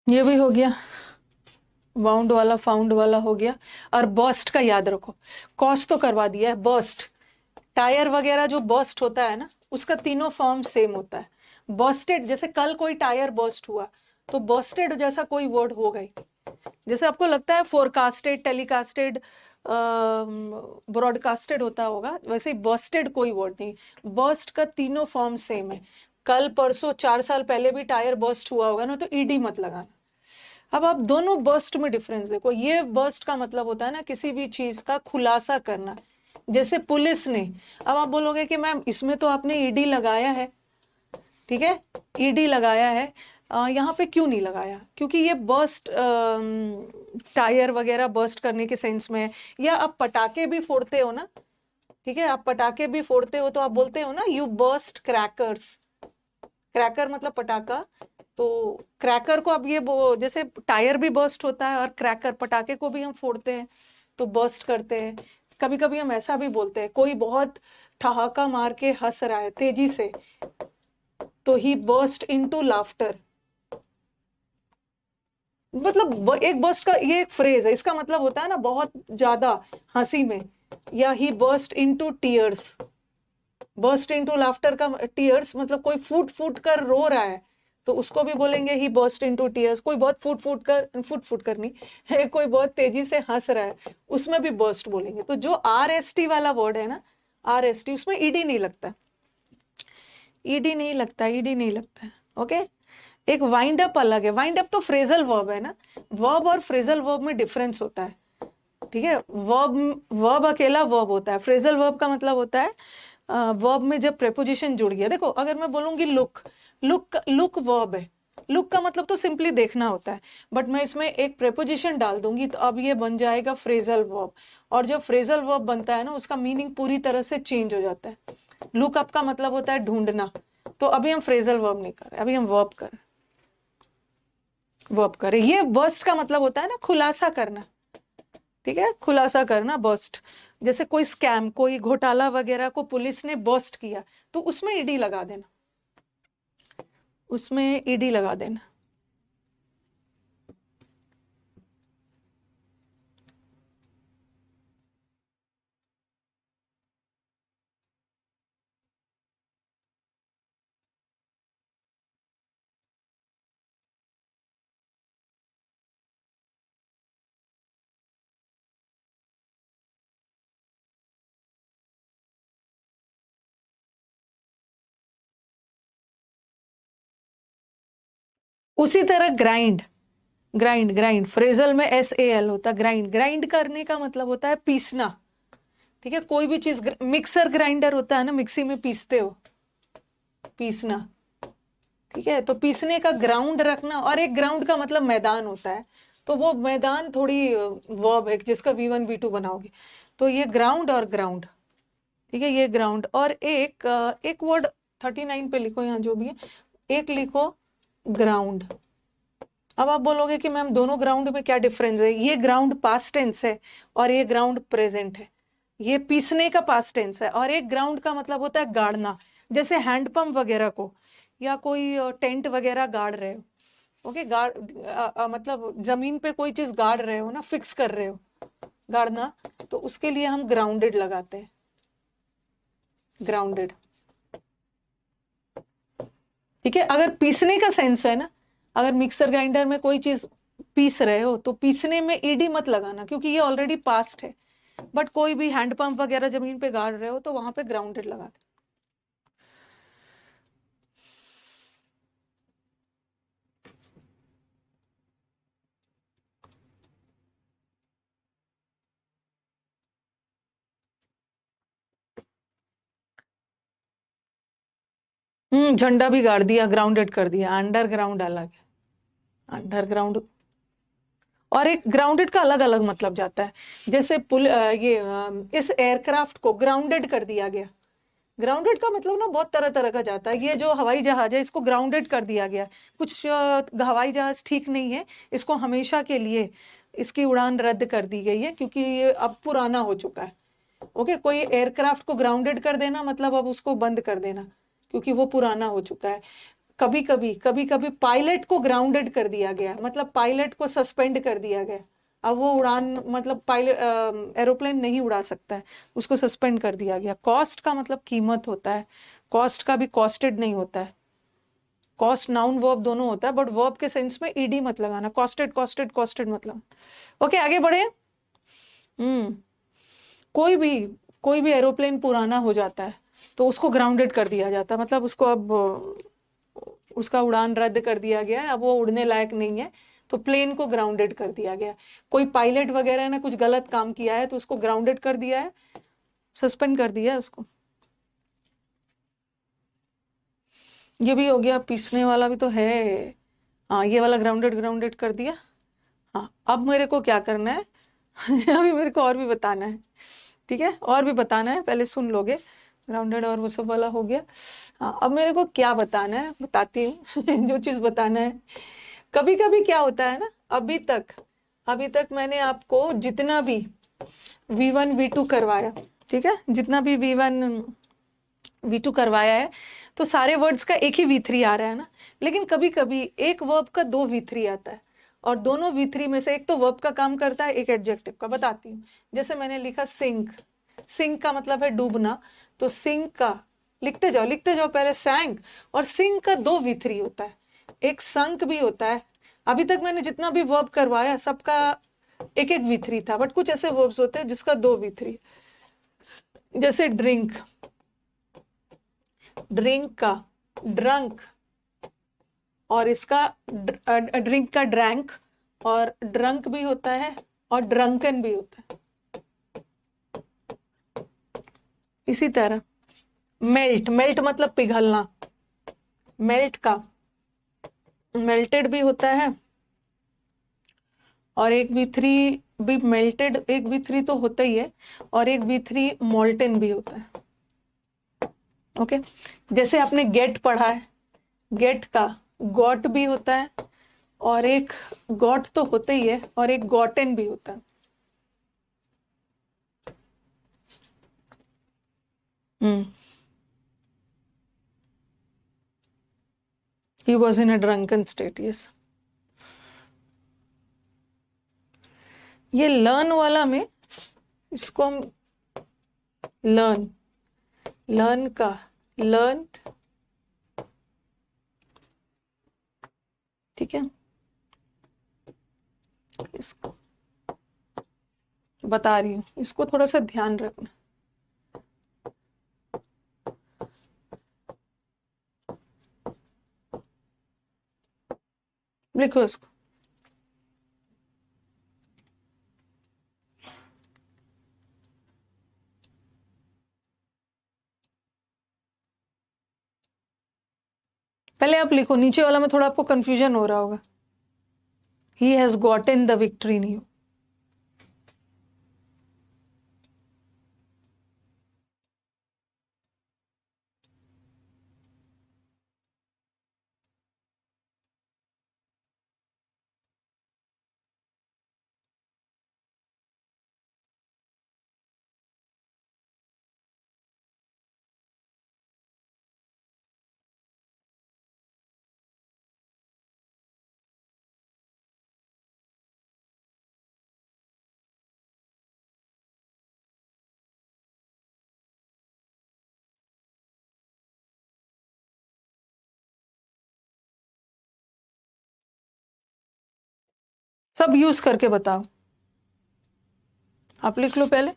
ये भी हो गया, वाउंड वाला, फाउंड वाला हो गया। और बर्स्ट का याद रखो, कॉस्ट तो करवा दिया है। बर्स्ट, टायर वगैरह जो बर्स्ट होता है ना, उसका तीनों फॉर्म सेम होता है। बर्स्टेड, जैसे कल कोई टायर बर्स्ट हुआ, तो बर्स्टेड जैसा कोई वर्ड होगा ही। जैसे आपको लगता है फोरकास्टेड, टेलीकास्टेड, ब्रॉडकास्टेड होता होगा, वैसे ही बर्स्टेड कोई वर्ड नहीं। बर्स्ट का तीनों फॉर्म सेम है। कल परसों 4 साल पहले भी टायर बर्स्ट हुआ होगा ना, तो ईडी मत लगाना। अब आप दोनों बर्स्ट में डिफरेंस देखो। ये बर्स्ट का मतलब होता है ना, किसी भी चीज का खुलासा करना। जैसे पुलिस ने, अब आप बोलोगे कि मैम इसमें तो आपने ईडी लगाया है, ठीक है, ईडी लगाया है, यहाँ पे क्यों नहीं लगाया? क्योंकि ये बर्स्ट, टायर वगैरह बर्स्ट करने के सेंस में है। या आप पटाखे भी फोड़ते हो ना, ठीक है, आप पटाखे भी फोड़ते हो, तो आप बोलते हो ना, यू बर्स्ट क्रैकर्स। क्रैकर मतलब पटाखा। तो क्रैकर को अब ये जैसे टायर भी बर्स्ट होता है, और क्रैकर, पटाखे को भी हम फोड़ते हैं, तो बर्स्ट करते हैं। कभी कभी हम ऐसा भी बोलते हैं, कोई बहुत ठहाका मार के हंस रहा है तेजी से, तो ही बर्स्ट इनटू लाफ्टर। मतलब एक बर्स्ट का ये एक फ्रेज है, इसका मतलब होता है ना बहुत ज्यादा हंसी में। या he burst into tears. Burst into laughter का टीयर्स मतलब कोई फूट फूट कर रो रहा है, तो उसको भी बोलेंगे ही बर्स्ट इनटू टीयर्स। कोई बहुत फुट करनी है, कोई बहुत तेजी से हंस रहा है, उसमें भी बर्स्ट बोलेंगे। तो जो RST वाला वर्ड है ना, RST, उसमें ईडी नहीं लगता, ईडी नहीं लगता, ईडी नहीं लगता। ओके, एक वाइंड अप अलग है। वाइंड अप तो फ्रेजल वर्ब है ना, वर्ब और फ्रेजल वर्ब में डिफरेंस होता है, ठीक है। वर्ब अकेला वर्ब होता है। फ्रेजल वर्ब का मतलब होता है वर्ब में जब प्रेपोजिशन जुड़ गया। देखो, अगर मैं बोलूंगी लुक, लुक वर्ब है, लुक का मतलब तो सिंपली देखना होता है, बट मैं इसमें एक प्रेपोजिशन डाल दूंगी तो अब ये बन जाएगा फ्रेजल वर्ब। और जब फ्रेजल वर्ब बनता है ना, उसका मीनिंग पूरी तरह से चेंज हो जाता है। लुक अप का मतलब होता है ढूंढना, तो अभी हम फ्रेजल वर्ब नहीं कर रहे, अभी हम वर्ब कर रहे। ये बर्स्ट का मतलब होता है ना खुलासा करना, ठीक है, खुलासा करना, बर्स्ट। जैसे कोई स्कैम, कोई घोटाला वगैरह को पुलिस ने बर्स्ट किया, तो उसमें ईडी लगा देना, उसमें ईडी लगा देना। उसी तरह ग्राइंड, ग्राइंड फ्रेजल में SAL होता है, ग्राइंड। ग्राइंड करने का मतलब होता है पीसना, ठीक है। कोई भी चीज, मिक्सर ग्राइंडर होता है ना, मिक्सी में पीसते हो, पीसना, ठीक है। तो पीसने का ग्राउंड रखना, और एक ग्राउंड का मतलब मैदान होता है, तो वो मैदान थोड़ी वर्ब है जिसका V1 V2 बनाओगे। तो ये ग्राउंड और ग्राउंड, ठीक है, ये ग्राउंड। और एक वर्ड 39 पे लिखो, यहाँ जो भी है, एक लिखो ग्राउंड। अब आप बोलोगे कि मैम दोनों ग्राउंड में क्या डिफरेंस है? ये ग्राउंड पास्ट टेंस है और ये ग्राउंड प्रेजेंट है। ये पीसने का पास्ट टेंस है, और एक ग्राउंड का मतलब होता है गाड़ना। जैसे हैंडपंप वगैरह को, या कोई टेंट वगैरह गाड़ रहे हो, ओके, मतलब जमीन पे कोई चीज गाड़ रहे हो ना, फिक्स कर रहे हो, गाड़ना, तो उसके लिए हम ग्राउंडेड लगाते हैं, ग्राउंडेड, ठीक है। अगर पीसने का सेंस है ना, अगर मिक्सर ग्राइंडर में कोई चीज पीस रहे हो, तो पीसने में ईडी मत लगाना, क्योंकि ये ऑलरेडी पास्ट है। बट कोई भी हैंडपंप वगैरह जमीन पे गाड़ रहे हो, तो वहां पे ग्राउंडेड लगा दे। झंडा भी गाड़ दिया, ग्राउंडेड कर दिया। अंडरग्राउंड अलग है, अंडरग्राउंड। और एक ग्राउंडेड का अलग अलग मतलब जाता है। जैसे इस एयरक्राफ्ट को ग्राउंडेड कर दिया गया। ग्राउंडेड का मतलब ना बहुत तरह तरह का जाता है। ये जो हवाई जहाज है, इसको ग्राउंडेड कर दिया गया। कुछ हवाई जहाज ठीक नहीं है, इसको हमेशा के लिए इसकी उड़ान रद्द कर दी गई है, क्योंकि ये अब पुराना हो चुका है। ओके, कोई एयरक्राफ्ट को ग्राउंडेड कर देना मतलब अब उसको बंद कर देना, क्योंकि वो पुराना हो चुका है। कभी कभी पायलट को ग्राउंडेड कर दिया गया, मतलब पायलट को सस्पेंड कर दिया गया। अब वो उड़ान, मतलब पायलट एरोप्लेन नहीं उड़ा सकता है, उसको सस्पेंड कर दिया गया। कॉस्ट का मतलब कीमत होता है, कॉस्ट का भी कॉस्टेड नहीं होता है। कॉस्ट नाउन वर्ब दोनों होता है, बट वर्ब के सेंस में ईडी मत लगाना। कॉस्टेड कॉस्टेड कॉस्टेड मतलब। ओके, आगे बढ़े। हम्म कोई भी कोई भी एरोप्लेन पुराना हो जाता है, तो उसको ग्राउंडेड कर दिया जाता है, मतलब उसको अब उसका उड़ान रद्द कर दिया गया है, अब वो उड़ने लायक नहीं है, तो प्लेन को ग्राउंडेड कर दिया गया। कोई पायलट वगैरह ने कुछ गलत काम किया है, तो उसको ग्राउंडेड कर दिया है, सस्पेंड कर दिया है उसको। ये भी हो गया, पीसने वाला भी तो है। हाँ, ये वाला ग्राउंडेड ग्राउंडेड कर दिया। हाँ, अब मेरे को क्या करना है? अभी मेरे को और भी बताना है, ठीक है, और भी बताना है, पहले सुन लोगे। ग्राउंडेड और वो सब वाला हो गया। हाँ, अब मेरे को क्या बताना है, बताती हूँ। जो चीज बताना है, कभी कभी क्या होता है ना, अभी तक मैंने आपको जितना भी V1 V2 करवाया, ठीक है, जितना भी V1 V2 करवाया है, तो सारे वर्ड्स का एक ही V3 आ रहा है ना। लेकिन कभी कभी एक वर्ब का दो V3 आता है, और दोनों V3 में से एक तो वर्ब का काम करता है, एक एडजेक्टिव का। बताती हूँ, जैसे मैंने लिखा सिंक, सिंक का मतलब है डूबना, तो सिंक का लिखते जाओ पहले सैंक, और सिंक का दो V3 होता है। एक संक भी होता है। अभी तक मैंने जितना भी वर्ब करवाया सबका एक एक V3 था, बट कुछ ऐसे वर्ब्स होते हैं जिसका 2 V3, जैसे ड्रिंक, ड्रिंक का ड्रंक, और इसका ड्रिंक का ड्रैंक, और ड्रंक भी होता है और ड्रंकन भी होता है। इसी तरह मेल्ट, मेल्ट मतलब पिघलना, मेल्ट का मेल्टेड भी होता है, और एक V3 भी मेल्टेड, एक V3 तो होता ही है, और एक V3 मोल्टन भी होता है। ओके, जैसे आपने गेट पढ़ा है, गेट का गॉट भी होता है, और एक गॉट तो होता ही है, और एक गॉटन भी होता है। He was in a drunken state, yes. ये लर्न वाला में इसको हम लर्न, लर्न का लर्नड, ठीक है, इसको बता रही हूं, इसको थोड़ा सा ध्यान रखना। लिखो इसको। पहले आप लिखो, नीचे वाला में थोड़ा आपको कंफ्यूजन हो रहा होगा। He has gotten the victory new. सब यूज करके बताओ, आप लिख लो पहले।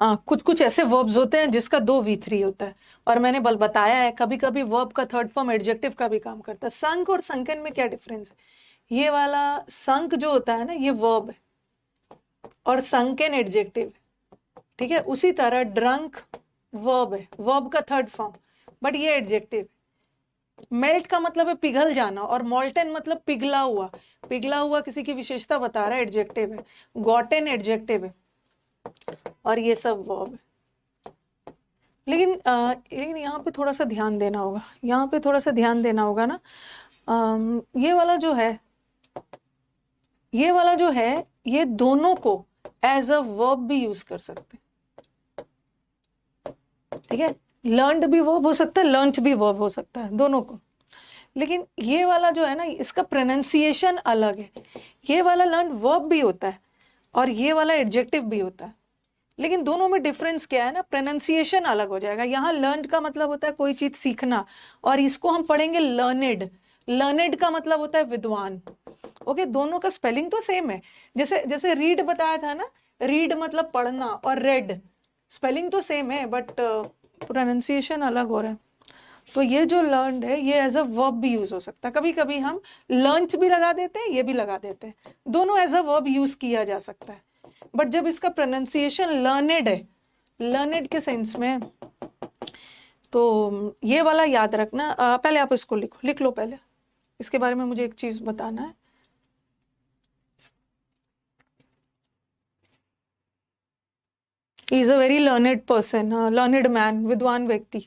कुछ कुछ ऐसे वर्ब्स होते हैं जिसका 2 V3 होता है, और मैंने बल बताया है कभी कभी वर्ब का थर्ड फॉर्म एडजेक्टिव का भी काम करता है। संक और संकन में क्या डिफरेंस है? ये वाला संक जो होता है ना, ये वर्ब है, और संकन एडजेक्टिव है, ठीक है। उसी तरह ड्रंक वर्ब है, वर्ब का थर्ड फॉर्म, बट ये एडजेक्टिव। मेल्ट का मतलब है पिघल जाना, और मोल्टन मतलब पिघला हुआ, पिघला हुआ किसी की विशेषता बता रहा है, एडजेक्टिव है। गॉटन एडजेक्टिव है, और ये सब वर्ब है। लेकिन यहाँ पे थोड़ा सा ध्यान देना होगा, यहाँ पे थोड़ा सा ध्यान देना होगा ना। ये वाला जो है, ये वाला जो है, ये दोनों को एज अ वर्ब भी यूज कर सकते हैं, ठीक है। लर्नड भी वर्ब हो सकता है, लर्नड भी वर्ब हो सकता है, दोनों को। लेकिन ये वाला जो है ना, इसका प्रोनाउंसिएशन अलग है। ये वाला लर्न वर्ब भी होता है, और ये वाला एडजेक्टिव भी होता है, लेकिन दोनों में डिफरेंस क्या है ना, प्रोनाउंसिएशन अलग हो जाएगा। यहाँ लर्नड का मतलब होता है कोई चीज सीखना, और इसको हम पढ़ेंगे लर्नेड। लर्नेड का मतलब होता है विद्वान। ओके, दोनों का स्पेलिंग तो सेम है। जैसे जैसे रीड बताया था ना, रीड मतलब पढ़ना, और रेड स्पेलिंग तो सेम है, बट प्रोनाउंसिएशन अलग हो रहा है। तो ये जो लर्नड है, ये एज अ वर्ब भी यूज हो सकता है। कभी कभी हम लर्नड भी लगा देते हैं, ये भी लगा देते हैं, दोनों एज अ वर्ब यूज किया जा सकता है। बट जब इसका प्रोनाउंसिएशन लर्नेड है, लर्नेड के सेंस में, तो ये वाला याद रखना। पहले आप इसको लिखो, लिख लो पहले, इसके बारे में मुझे एक चीज बताना है। He is a very learned person, learned man, विद्वान व्यक्ति।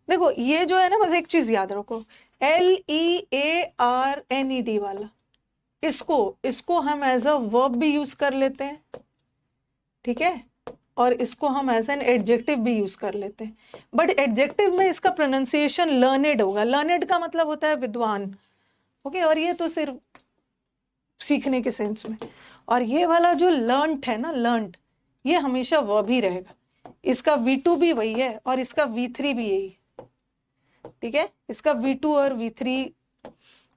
देखो ये जो है ना, बस एक चीज याद रखो, LEARNED वाला, इसको इसको हम एज अ वर्ब भी यूज कर लेते हैं, ठीक है, और इसको हम एज एन एडजेक्टिव भी यूज कर लेते हैं। बट एडजेक्टिव में इसका प्रोनाउंसिएशन लर्नेड होगा। लर्नेड का मतलब होता है विद्वान, ओके, और ये तो सिर्फ सीखने के सेंस में। और ये वाला जो लर्नड है ना, लर्नड, ये हमेशा वर्ब ही रहेगा। इसका V2 भी वही है और इसका V3 भी यही है, ठीक है। इसका V2 और V3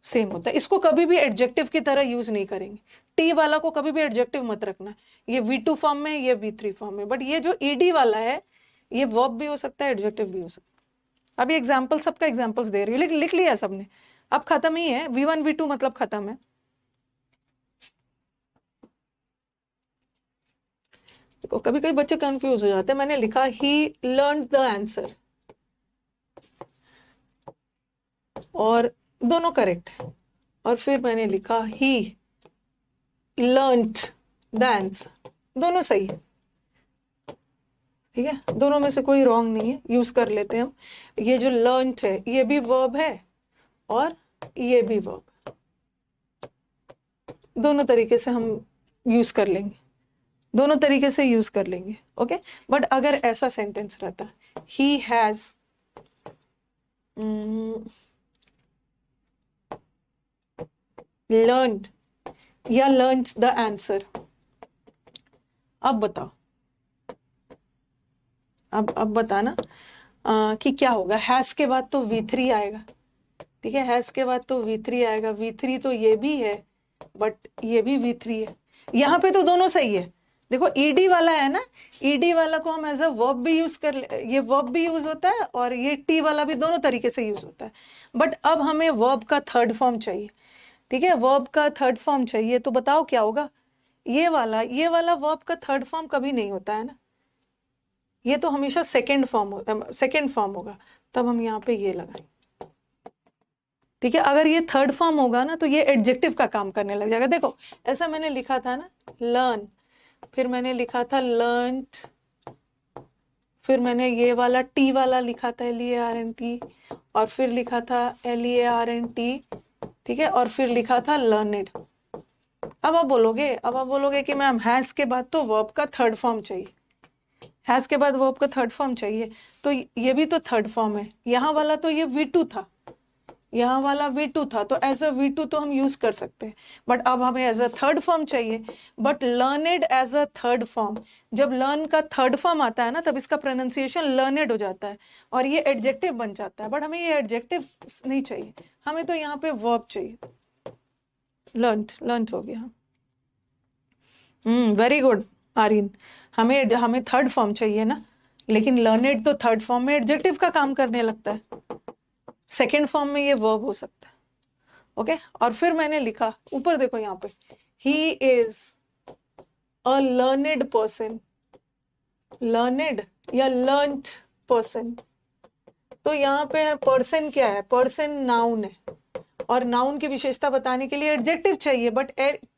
सेम होता है। इसको कभी भी एडजेक्टिव की तरह यूज नहीं करेंगे। टी वाला को कभी भी एडजेक्टिव मत रखना, ये V2 फॉर्म में, ये V3 फॉर्म में। बट ये जो ईडी वाला है, ये वर्ब भी हो सकता है, एडजेक्टिव भी हो सकता है। अभी एग्जाम्पल, सबका एग्जाम्पल्स दे रही हूँ, लिख लिया सबने, अब खत्म ही है। V1 V2 मतलब खत्म है। देखो कभी कभी बच्चे कंफ्यूज हो जाते हैं। मैंने लिखा ही लर्न द आंसर, और दोनों करेक्ट है। और फिर मैंने लिखा ही लर्नड द आंसर, दोनों सही है, ठीक है। दोनों में से कोई रॉन्ग नहीं है, यूज कर लेते हैं हम। ये जो लर्नड है, ये भी वर्ब है और ये भी वर्ब, दोनों तरीके से हम यूज कर लेंगे, दोनों तरीके से यूज कर लेंगे, ओके। बट अगर ऐसा सेंटेंस रहता, ही हैज लर्नड या लर्नड द आंसर, अब बताओ, अब बताना कि क्या होगा। हैज के बाद तो V3 आएगा, ठीक है। हैज के बाद तो V3 आएगा। V3 तो ये भी है, बट ये भी V3 है। यहाँ पे तो दोनों सही है। देखो ईडी वाला है ना, ईडी वाला को हम एज अ वर्ब भी यूज कर, ये वर्ब भी यूज होता है और ये टी वाला भी, दोनों तरीके से यूज होता है। बट अब हमें वर्ब का थर्ड फॉर्म चाहिए, ठीक है। वर्ब का थर्ड फॉर्म चाहिए, तो बताओ क्या होगा। ये वाला वर्ब का थर्ड फॉर्म कभी नहीं होता है ना, ये तो हमेशा सेकेंड फॉर्म होगा। तब हम यहाँ पे ये लगाएं, ठीक है। अगर ये थर्ड फॉर्म होगा ना, तो ये एडजेक्टिव का काम करने लग जाएगा। देखो ऐसा मैंने लिखा था ना, लर्न, फिर मैंने लिखा था लर्नड, फिर मैंने ये वाला टी वाला लिखा था LEARNT, और फिर लिखा था LEARNT, ठीक है, और फिर लिखा था लर्नेड। अब आप बोलोगे कि मैम हैज के बाद तो वर्ब का थर्ड फॉर्म चाहिए, हैज के बाद वर्ब का थर्ड फॉर्म चाहिए, तो ये भी तो थर्ड फॉर्म है। यहाँ वाला तो ये V2 था, यहाँ वाला V2 था, तो एज अ V2 तो हम यूज कर सकते हैं। बट अब हमें एज अ थर्ड फॉर्म चाहिए। But learned as a third form, जब लर्न का थर्ड फॉर्म आता है ना, तब इसका प्रोनाउंसिएशन लर्नेड हो जाता है और ये एडजेक्टिव बन जाता है। बट हमें ये एडजेक्टिव नहीं चाहिए, हमें तो यहाँ पे वर्ब चाहिए। लर्न हो गया। Very good Aryan. हमें थर्ड फॉर्म चाहिए ना, लेकिन लर्नेड तो थर्ड फॉर्म में एडजेक्टिव का काम करने लगता है, सेकेंड फॉर्म में ये वर्ब हो सकता है, ओके। और फिर मैंने लिखा, ऊपर देखो यहाँ पे, he is a learned person, learned या लर्नड पर्सन। तो यहाँ पे पर्सन क्या है, पर्सन नाउन है, और नाउन की विशेषता बताने के लिए एडजेक्टिव चाहिए। बट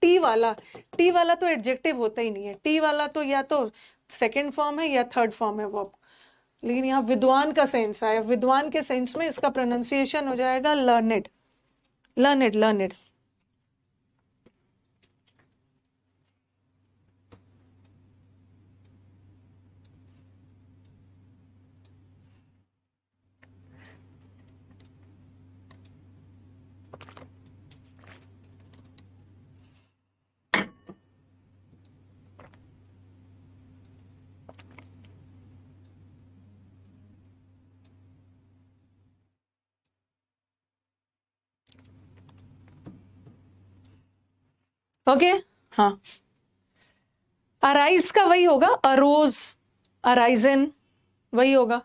टी वाला तो एडजेक्टिव होता ही नहीं है। टी वाला तो या तो सेकंड फॉर्म है या थर्ड फॉर्म है वर्ब। लेकिन यहाँ विद्वान का सेंस आया, विद्वान के सेंस में इसका प्रोनाउंसिएशन हो जाएगा लर्नेड, लर्नेड। ओके, हाँ। अराइज का वही होगा, अरोज, अराइजन, वही होगा।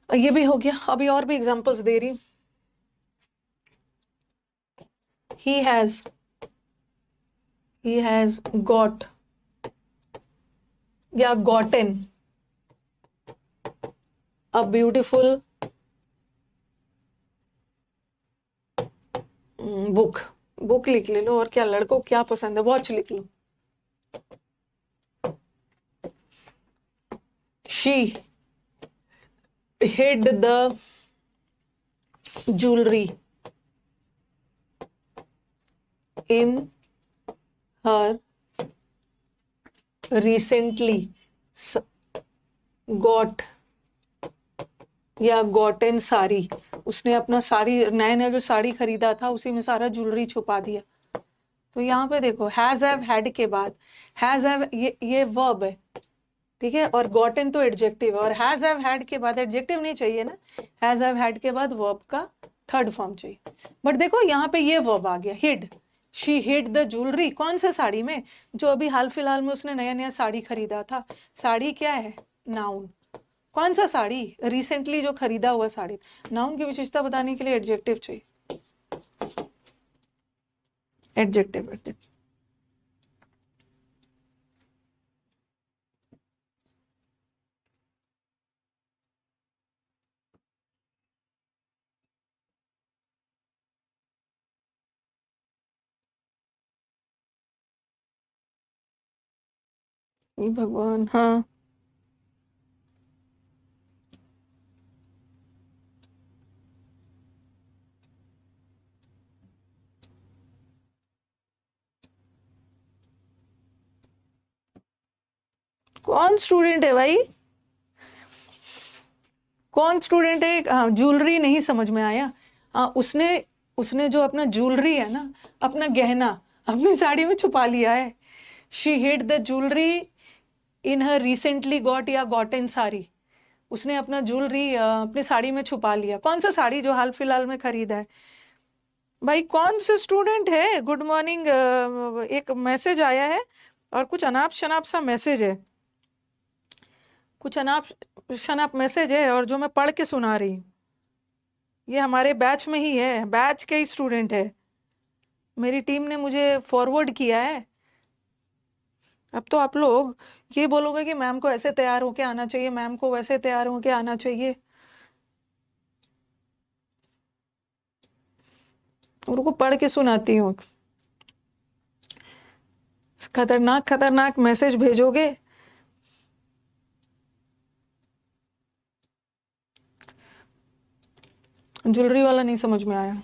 ये भी हो गया। अभी और भी एग्जांपल्स दे रही हूं। he has got या gotten a beautiful बुक लिख ले लो, और क्या, लड़कों को क्या पसंद है, वॉच लिख लो। she hid the jewelry in her recently got या gotten साड़ी, उसने अपना साड़ी नया नया जो साड़ी खरीदा था उसी में सारा ज्वेलरी छुपा दिया। तो यहाँ पे देखो हैज हैव हैड के बाद हैज हैव ये वर्ब है, ठीक है, और gotten तो एडजेक्टिव, और हैज हैव हैड के बाद एडजेक्टिव नहीं चाहिए ना, हैज हैव हैड के बाद वर्ब का थर्ड फॉर्म चाहिए। बट देखो यहाँ पे ये वर्ब आ गया hid, she hid the jewellery, कौन से साड़ी में, जो अभी हाल फिलहाल में उसने नया नया साड़ी खरीदा था। साड़ी क्या है, नाउन, कौन सा साड़ी, रिसेंटली जो खरीदा हुआ साड़ी। नाउन की विशेषता बताने के लिए एडजेक्टिव चाहिए, एडजेक्टिव एडजेक्टिव। भगवान, हाँ कौन स्टूडेंट है भाई, कौन स्टूडेंट है, ज्वेलरी नहीं समझ में आया। उसने उसने जो अपना ज्वेलरी है ना, अपना गहना अपनी साड़ी में छुपा लिया है। She hid the jewellery in her recently got या गॉटन साड़ी, उसने अपना ज्वेलरी अपनी साड़ी में छुपा लिया। कौन सा साड़ी, जो हाल फिलहाल में खरीदा है। भाई कौन से स्टूडेंट है, गुड मॉर्निंग, एक मैसेज आया है और कुछ अनाप शनाप सा मैसेज है, कुछ अनाप शनाप मैसेज है और जो मैं पढ़ के सुना रही हूँ। ये हमारे बैच में ही है, बैच के ही स्टूडेंट है, मेरी टीम ने मुझे फॉरवर्ड किया है। अब तो आप लोग ये बोलोगे कि मैम को ऐसे तैयार होके आना चाहिए, मैम को वैसे तैयार होके आना चाहिए। उनको पढ़ के सुनाती हूँ। खतरनाक खतरनाक मैसेज भेजोगे। ज्वेलरी वाला नहीं समझ में आया।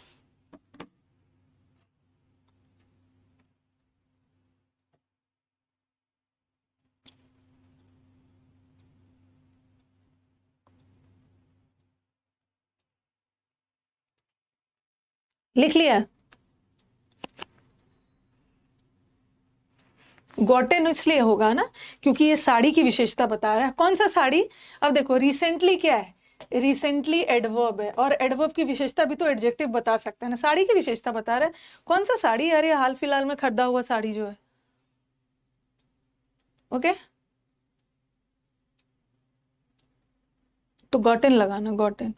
लिख लिया। गॉटेन इसलिए होगा ना क्योंकि ये साड़ी की विशेषता बता रहा है। कौन सा साड़ी, अब देखो रिसेंटली क्या है, रिसेंटली एडवर्ब है, और एडवर्ब की विशेषता भी तो एडजेक्टिव बता सकता है ना, साड़ी की विशेषता बता रहा है। कौन सा साड़ी, अरे हाल फिलहाल में खरीदा हुआ साड़ी जो है। ओके, तो गॉटेन लगाना, गॉटेन।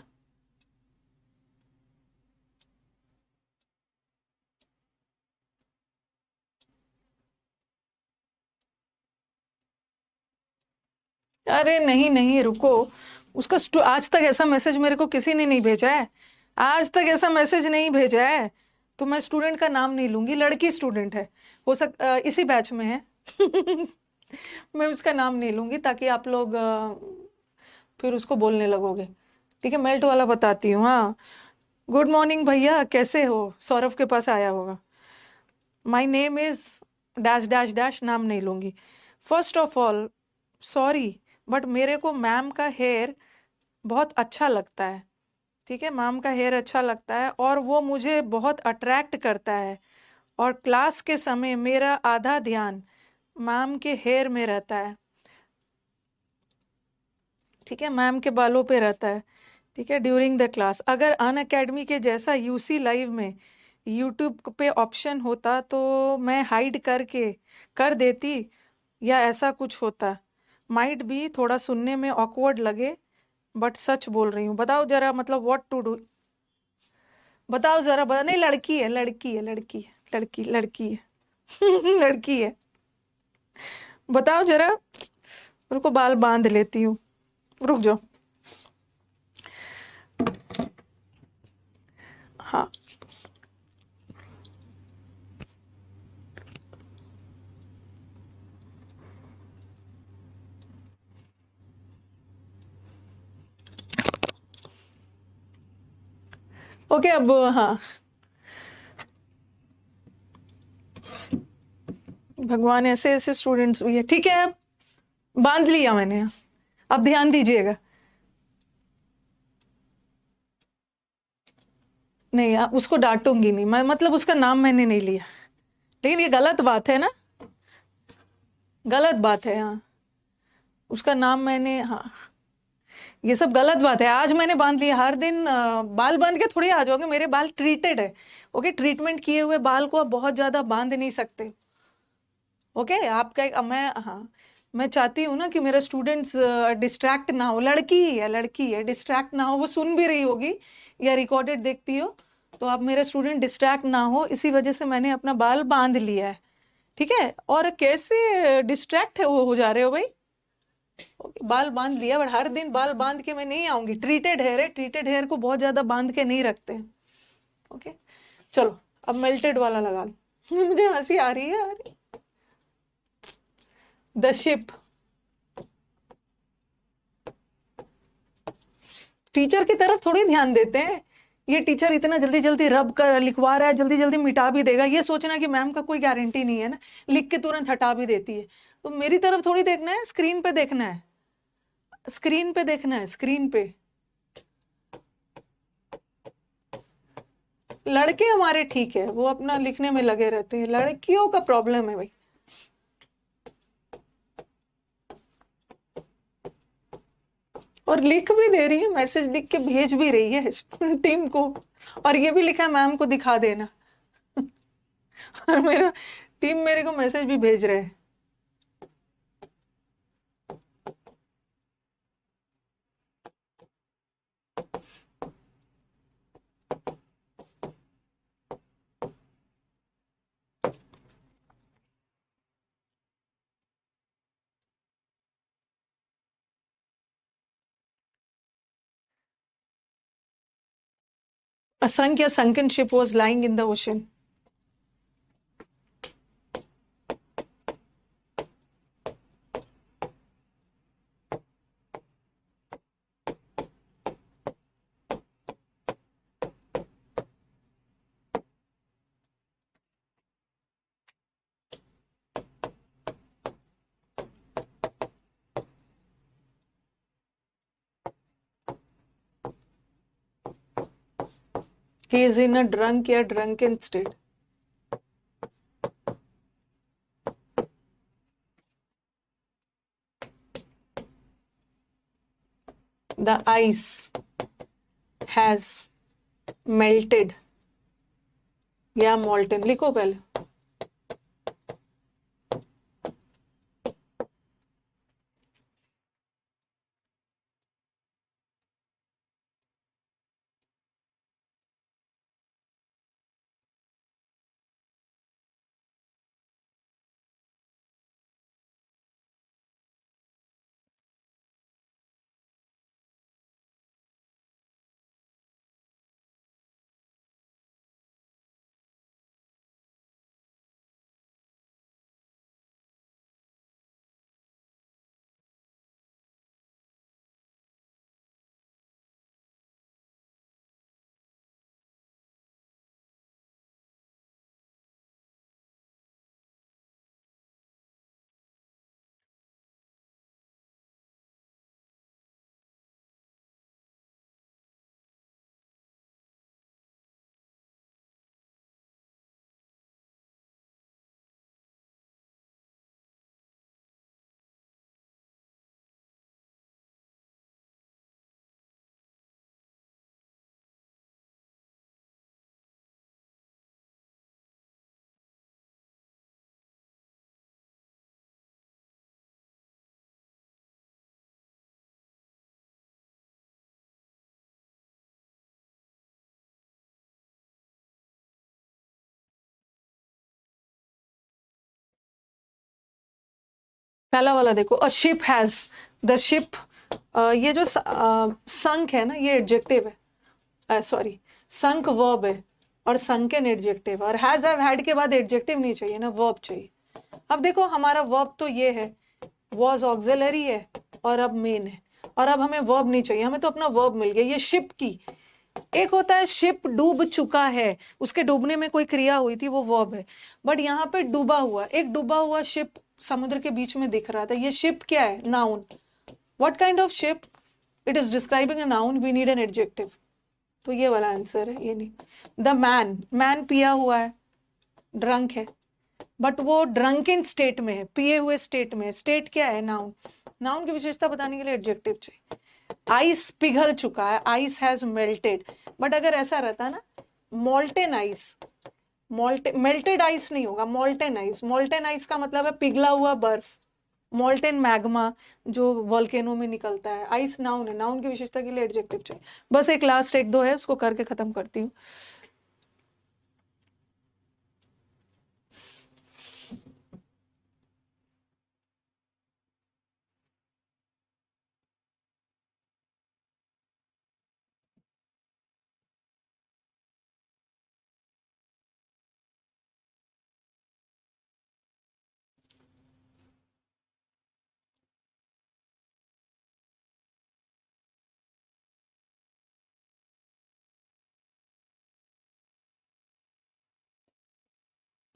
अरे नहीं नहीं रुको, उसका आज तक ऐसा मैसेज मेरे को किसी ने नहीं भेजा है, आज तक ऐसा मैसेज नहीं भेजा है। तो मैं स्टूडेंट का नाम नहीं लूंगी, लड़की स्टूडेंट है, इसी बैच में है। मैं उसका नाम नहीं लूंगी ताकि आप लोग फिर उसको बोलने लगोगे। ठीक है, मेल्ट वाला बताती हूँ। हाँ, गुड मॉर्निंग भैया, कैसे हो, सौरभ के पास आया होगा। My name is dash dash dash, नाम नहीं लूंगी। First of all sorry, but मेरे को मैम का हेयर बहुत अच्छा लगता है। ठीक है, मैम का हेयर अच्छा लगता है और वो मुझे बहुत अट्रैक्ट करता है, और क्लास के समय मेरा आधा ध्यान मैम के हेयर में रहता है। ठीक है, मैम के बालों पे रहता है। ठीक है, ड्यूरिंग द क्लास। अगर अन अकेडमी के जैसा यूसी लाइव में यूट्यूब पे ऑप्शन होता तो मैं हाइड करके कर देती, या ऐसा कुछ होता। माइट भी थोड़ा सुनने में ऑकवर्ड लगे, बट सच बोल रही हूँ। बताओ जरा, मतलब व्हाट टू डू, बताओ जरा, नहीं लड़की है, लड़की है, लड़की है, लड़की लड़की है। लड़की है, बताओ जरा। रुको बाल बांध लेती हूँ, रुक जाओ। हाँ, ओके अब हाँ, भगवान ऐसे ऐसे स्टूडेंट्स भी है। ठीक है, अब बांध लिया मैंने। अब ध्यान दीजिएगा। नहीं, उसको डांटूंगी नहीं मैं, मतलब उसका नाम मैंने नहीं लिया, लेकिन ये गलत बात है ना, गलत बात है। हाँ, उसका नाम मैंने, हाँ, ये सब गलत बात है। आज मैंने बांध लिया। हर दिन बाल बांध के थोड़ी आ जाओगे, मेरे बाल ट्रीटेड है। ओके, ट्रीटमेंट किए हुए बाल को आप बहुत ज्यादा बांध नहीं सकते। ओके, आपका मैं, हाँ, मैं चाहती हूँ ना कि मेरा स्टूडेंट्स डिस्ट्रैक्ट ना हो। लड़की है, डिस्ट्रैक्ट ना हो। वो सुन भी रही होगी या रिकॉर्डेड देखती हो, तो आप मेरा स्टूडेंट डिस्ट्रैक्ट ना हो, इसी वजह से मैंने अपना बाल बांध लिया है। ठीक है, और कैसे डिस्ट्रैक्ट है हो जा रहे हो भाई? बाल बांध लिया, बट हर दिन बाल बांध के मैं नहीं आऊंगी। ट्रीटेड हेयर है, ट्रीटेड हेयर को बहुत ज्यादा बांध के नहीं रखते हैं। ओके, चलो अब मेल्टेड वाला लगा लो। मुझे हंसी आ रही है यार। The ship. टीचर की तरफ थोड़ी ध्यान देते हैं। ये टीचर इतना जल्दी जल्दी रब कर लिखवा रहा है, जल्दी जल्दी मिटा भी देगा, ये सोचना कि मैम का कोई गारंटी नहीं है ना, लिख के तुरंत हटा भी देती है। तो मेरी तरफ थोड़ी देखना है, स्क्रीन पे देखना है, स्क्रीन पे देखना है, स्क्रीन पे। लड़के हमारे ठीक है, वो अपना लिखने में लगे रहते हैं। लड़कियों का प्रॉब्लम है भाई। और लिख भी दे रही है, मैसेज लिख के भेज भी रही है टीम को, और ये भी लिखा है मैम को दिखा देना। और मेरा टीम मेरे को मैसेज भी भेज रहे हैं। A sunk या sunken ship was lying in the ocean. He is in a drunk या drunken state. The ice has melted या molten, लिखो पहले। पहला वाला देखो, a ship has, the ship, ये जो संक है ना, ये एडजेक्टिव है, सॉरी, संक वर्ब है, और संकन एडजेक्टिव, और हैज हैव हैड के बाद एडजेक्टिव नहीं चाहिए ना, वर्ब चाहिए। अब देखो हमारा वर्ब तो ये है, वॉज ऑक्सिलरी है, और अब मेन है, और अब हमें वर्ब नहीं चाहिए, हमें तो अपना वर्ब मिल गया। ये शिप की, एक होता है शिप डूब चुका है, उसके डूबने में कोई क्रिया हुई थी, वो वर्ब है। बट यहाँ पे डूबा हुआ, एक डूबा हुआ शिप समुद्र के बीच में दिख रहा था, ये शिप क्या है? Noun. What kind of ship? It is describing a noun, we need an adjective. तो ये वाला आंसर है, ये नहीं। द मैन, मैन पिया हुआ है, ड्रंक है, बट वो ड्रंक इन स्टेट में है, पिए हुए स्टेट में है। स्टेट क्या है? नाउन। नाउन की विशेषता बताने के लिए एडजेक्टिव चाहिए। आइस पिघल चुका है, आइस हैज मेल्टेड। बट अगर ऐसा रहता ना, मोल्टेन आइस, मेल्टेड आइस नहीं होगा, मोल्टेन आइस। मोल्टेन आइस का मतलब है पिघला हुआ बर्फ, मोल्टेन मैग्मा जो वॉल्केनो में निकलता है। आइस नाउन है, नाउन की विशेषता के लिए एडजेक्टिव चाहिए। बस एक लास्ट एक दो है, उसको करके खत्म करती हूँ।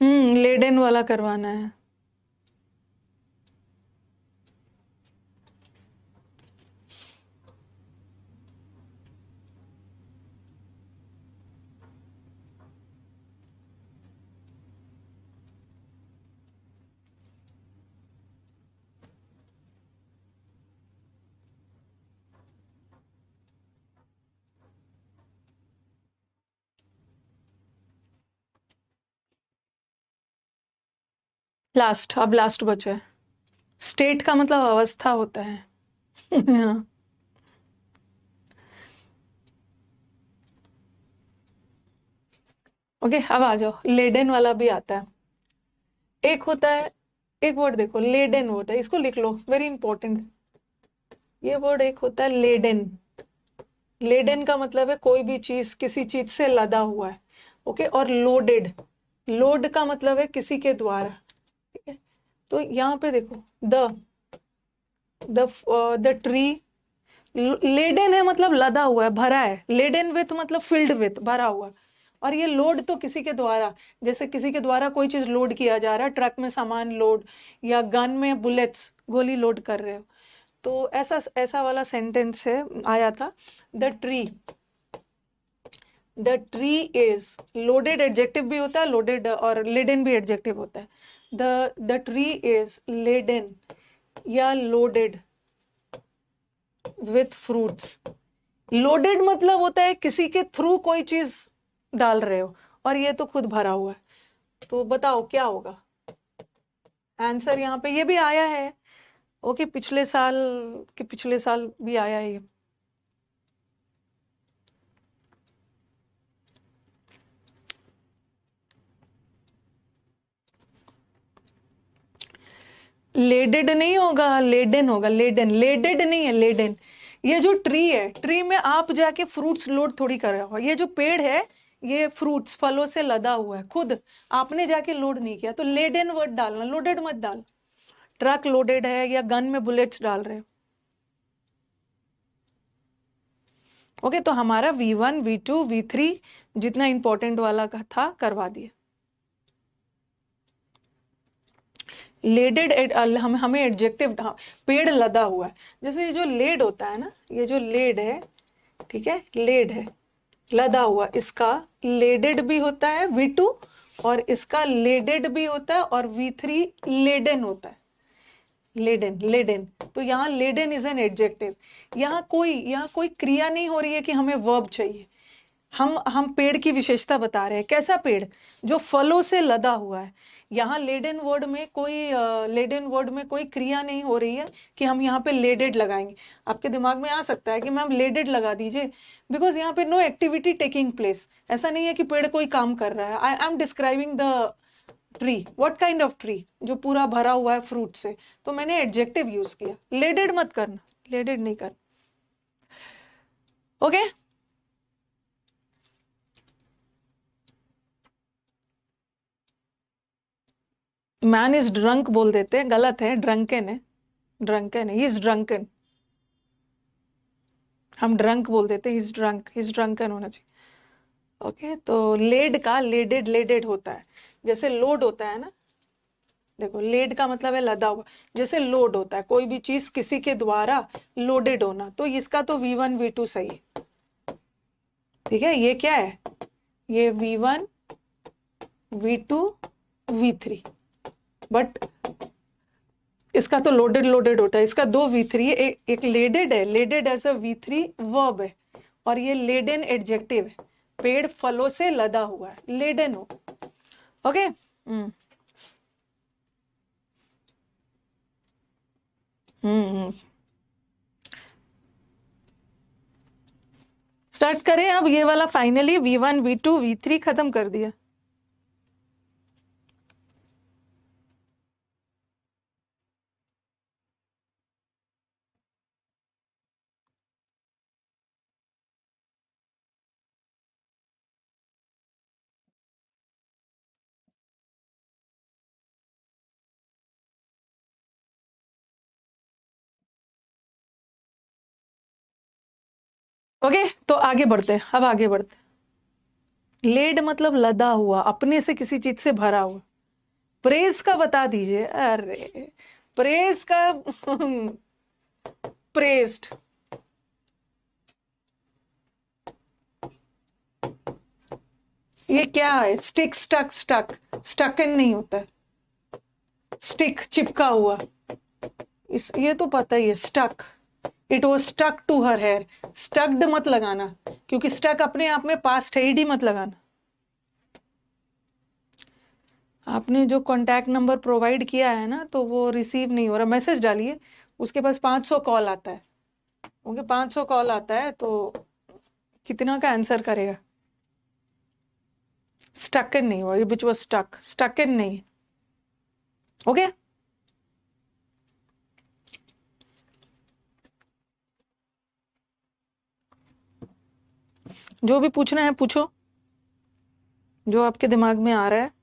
लेडन वाला करवाना है। लास्ट, अब लास्ट बचा है। स्टेट का मतलब अवस्था होता है। हाँ। ओके, अब आ जाओ, लेडन वाला भी आता है। एक होता है, एक वर्ड देखो, लेडन वर्ड है, इसको लिख लो, वेरी इंपॉर्टेंट। ये वर्ड एक होता है लेडन। लेडन का मतलब है कोई भी चीज किसी चीज से लदा हुआ है। ओके, और लोडेड, लोड का मतलब है किसी के द्वारा। ठीक है, तो यहाँ पे देखो, द द ट्री, लेडन है मतलब लदा हुआ है, भरा है। लेडन विथ मतलब फिल्ड विथ, भरा हुआ। और ये लोड तो किसी के द्वारा, जैसे किसी के द्वारा कोई चीज लोड किया जा रहा है, ट्रक में सामान लोड, या गन में बुलेट्स, गोली लोड कर रहे हो। तो ऐसा ऐसा वाला सेंटेंस है, आया था। The tree, the tree is loaded, adjective भी होता है लोडेड, और लेडन भी एडजेक्टिव होता है। द ट्री इज लेडन या लोडेड विथ फ्रूट्स। लोडेड मतलब होता है किसी के थ्रू कोई चीज डाल रहे हो, और ये तो खुद भरा हुआ है। तो बताओ क्या होगा आंसर? यहाँ पे ये भी आया है। ओके, पिछले साल के पिछले साल भी आया है ये। लेडेड नहीं होगा, लेडन होगा, लेडन, लेडेड नहीं है, लेडन। ये जो ट्री है, ट्री में आप जाके फ्रूट्स लोड थोड़ी कर रहे हो। ये जो पेड़ है, ये फ्रूट्स, फलों से लदा हुआ है, खुद आपने जाके लोड नहीं किया। तो लेडन वर्ड डालना, लोडेड मत डाल। ट्रक लोडेड है या गन में बुलेट्स डाल रहे हो। ओके, तो हमारा V1 V2 V3 जितना इंपॉर्टेंट वाला का था करवा दिए। लेडेड, हमें एडजेक्टिव, हाँ, पेड़ लदा हुआ है। जैसे ये जो लेड होता है ना, ये जो लेड है, ठीक है, लेड है, लदा हुआ, इसका लेडेड भी होता है V2, और इसका लेडेड भी होता है, और V3 लेडन होता है। Laden, laden. तो यहाँ लेडन इज एन एडजेक्टिव। यहाँ कोई क्रिया नहीं हो रही है कि हमें वर्ब चाहिए। हम पेड़ की विशेषता बता रहे हैं। कैसा पेड़? जो फलों से लदा हुआ है। यहाँ लेडन वर्ड में कोई क्रिया नहीं हो रही है कि हम यहाँ पे लेडेड लगाएंगे। आपके दिमाग में आ सकता है कि मैम लेडेड लगा दीजिए, बिकॉज यहाँ पे नो एक्टिविटी टेकिंग प्लेस। ऐसा नहीं है कि पेड़ कोई काम कर रहा है। I am describing the tree. What kind of tree? जो पूरा भरा हुआ है फ्रूट से। तो मैंने एडजेक्टिव यूज किया। लेडेड मत करना, लेडेड नहीं करना। ओके, मैन इज ड्रंक बोल देते हैं, गलत है, ड्रंकन है। ड्रंकन है, ही इज ड्रंकन। हम ड्रंक बोल देते हैं, हिज ड्रंकन होना चाहिए। ओके, तो लेड का लेडेड, लेडेड होता है। जैसे लोड होता है ना, देखो लेड का मतलब है लदा हुआ। जैसे लोड होता है, कोई भी चीज किसी के द्वारा लोडेड होना, तो इसका तो V1 V2 सही है। ठीक है, ये क्या है, ये V1 V2 V3, बट इसका तो लोडेड लोडेड होता है, इसका दो V3 है, एक लेडेड है, leaded as a V3 verb है, और ये लेडन एडजेक्टिव है, पेड़ फलों से लदा हुआ है, लेडन हो। ओके, स्टार्ट करें अब। ये वाला फाइनली V1 V2 V3 खत्म कर दिया। ओके, तो आगे बढ़ते हैं, अब आगे बढ़ते हैं। लेड मतलब लदा हुआ, अपने से किसी चीज से भरा हुआ। प्रेज का बता दीजिए। अरे प्रेज का प्रेज्ड, ये क्या है, स्टिक, स्टक, स्टकन नहीं होता है, स्टिक चिपका हुआ, ये तो पता ही है, stuck, it was stuck to her hair. Stucked मत लगाना, क्योंकि स्टक अपने आप में पास्ट है, ईडी मत लगाना। आपने जो कॉन्टैक्ट नंबर प्रोवाइड किया है ना, तो वो रिसीव नहीं हो रहा, मैसेज डालिए, उसके पास 500 कॉल आता है, ओके 500 कॉल आता है, तो कितना का आंसर करेगा। स्टकन नहीं हो, विच वॉज स्टक, स्टकन नहीं। ओके, जो भी पूछना है पूछो, जो आपके दिमाग में आ रहा है।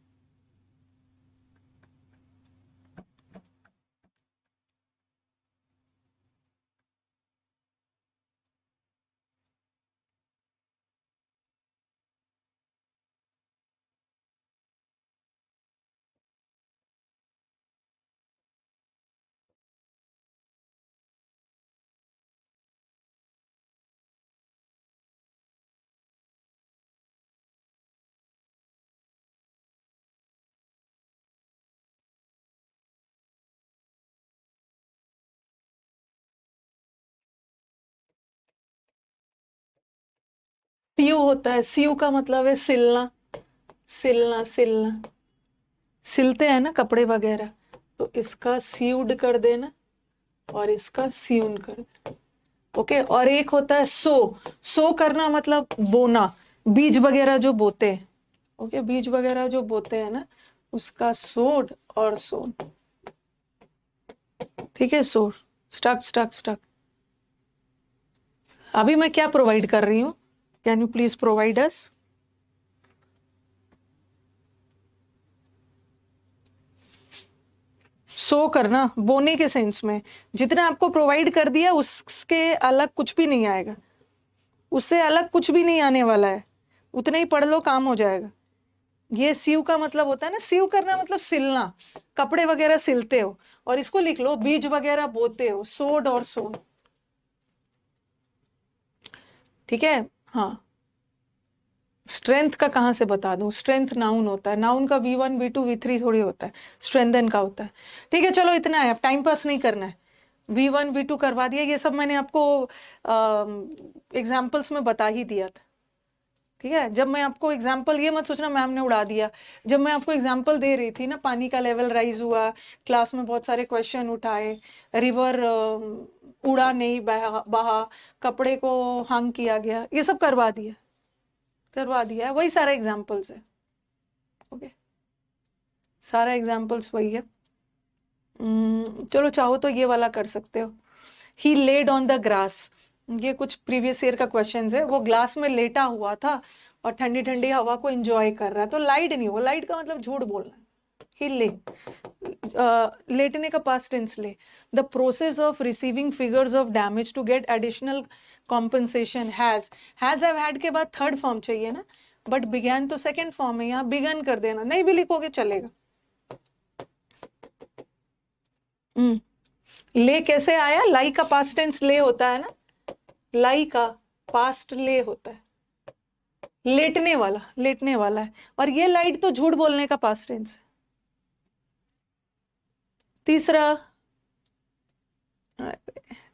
सीयू होता है, सीयू का मतलब है सिलना, सिलना, सिलना, सिलते हैं ना कपड़े वगैरह, तो इसका सीव्ड कर देना और इसका सीउन कर देना। ओके, और एक होता है सो, सो करना मतलब बोना, बीज वगैरह जो बोते हैं। ओके, बीज वगैरह जो बोते हैं ना, उसका सोड और सोन। ठीक है, सोड, स्टक, स्टक, स्टक। अभी मैं क्या प्रोवाइड कर रही हूं, can you please provide us. Sow करना, बोने के सेंस में, जितना आपको प्रोवाइड कर दिया उसके अलग कुछ भी नहीं आएगा, उससे अलग कुछ भी नहीं आने वाला है, उतना ही पढ़ लो, काम हो जाएगा। ये सीव का मतलब होता है ना, सीव करना मतलब सिलना, कपड़े वगैरह सिलते हो, और इसको लिख लो बीज वगैरह बोते हो, सोड और सोन। ठीक है, हाँ। स्ट्रेंथ का कहाँ से बता दूं, स्ट्रेंथ नाउन होता है, नाउन का V1 V2 V3 थोड़ी होता है, स्ट्रेंथन का होता है। ठीक है, चलो इतना है, अब टाइम पास नहीं करना है। V1 V2 करवा दिया, ये सब मैंने आपको एग्जाम्पल्स में बता ही दिया था। ठीक है, जब मैं आपको एग्जाम्पल, ये मत सोचना मैम ने उड़ा दिया, जब मैं आपको एग्जाम्पल दे रही थी ना, पानी का लेवल राइज हुआ, क्लास में बहुत सारे क्वेश्चन उठाए, रिवर उड़ा नहीं, बहा, कपड़े को हंग किया गया, ये सब करवा दिया है, वही सारा एग्जाम्पल्स है। ओके, सारा एग्जाम्पल्स वही है। चलो चाहो तो ये वाला कर सकते हो, ही लेड ऑन द ग्रास, ये कुछ प्रीवियस ईयर का क्वेश्चन है, वो ग्लास में लेटा हुआ था और ठंडी ठंडी हवा को एंजॉय कर रहा है, तो लाइड नहीं हुआ, लाइड का मतलब झूठ बोलना, ही ले, लेटने का past tense lay, the process of receiving figures of damage to get additional compensation has have had के बाद थर्ड फॉर्म चाहिए ना, बट बिगैन तो सेकेंड फॉर्म है, यहाँ बिगन कर देना, नहीं भी लिखोगे चलेगा। ले कैसे आया, लाई का पास्ट टेंस ले होता है ना, लाई का पास्ट ले होता है, लेटने वाला है, और ये लाइट तो झूठ बोलने का पास्ट टेंस है। तीसरा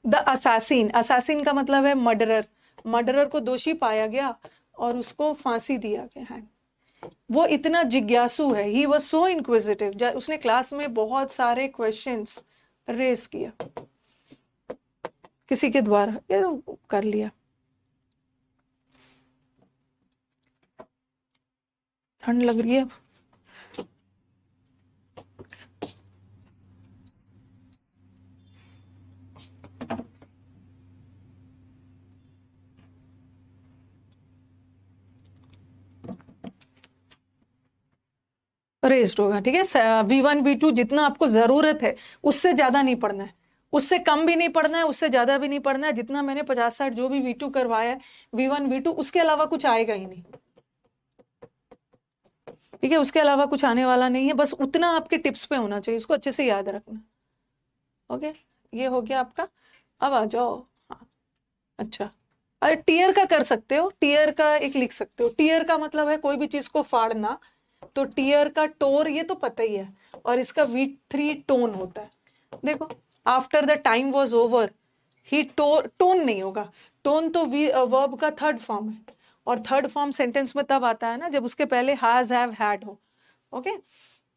द असासिन का मतलब है मर्डरर को दोषी पाया गया और उसको फांसी दिया गया है। वो इतना जिज्ञासु है, ही वॉज सो इंक्विजिटिव, उसने क्लास में बहुत सारे क्वेश्चंस रेज किया किसी के द्वारा, ये कर लिया। ठंड लग रही है अब। रेज्ड होगा, ठीक है। V1 V2 जितना आपको जरूरत है उससे ज्यादा नहीं पढ़ना है, उससे कम भी नहीं पढ़ना है, उससे ज्यादा भी नहीं पढ़ना है। जितना मैंने 50-60 जो भी V2 करवाया है, V1 V2 उसके अलावा कुछ आएगा ही नहीं, ठीक है। उसके अलावा कुछ आने वाला नहीं है, बस उतना आपके टिप्स पे होना चाहिए, उसको अच्छे से याद रखना। ओके, ये हो गया आपका। अब आ जाओ, हाँ अच्छा, अरे टीयर का कर सकते हो, टीयर का एक लिख सकते हो। टीयर का मतलब है कोई भी चीज को फाड़ना, तो टीयर का टोर ये तो पता ही है, और इसका V3 टोन होता है। देखो, after the time was over, he tone नहीं होगा, टोन तो वर्ब का थर्ड फॉर्म है, और थर्ड फॉर्म सेंटेंस में तब आता है ना जब उसके पहले हैज हैव हैड हो। ओके,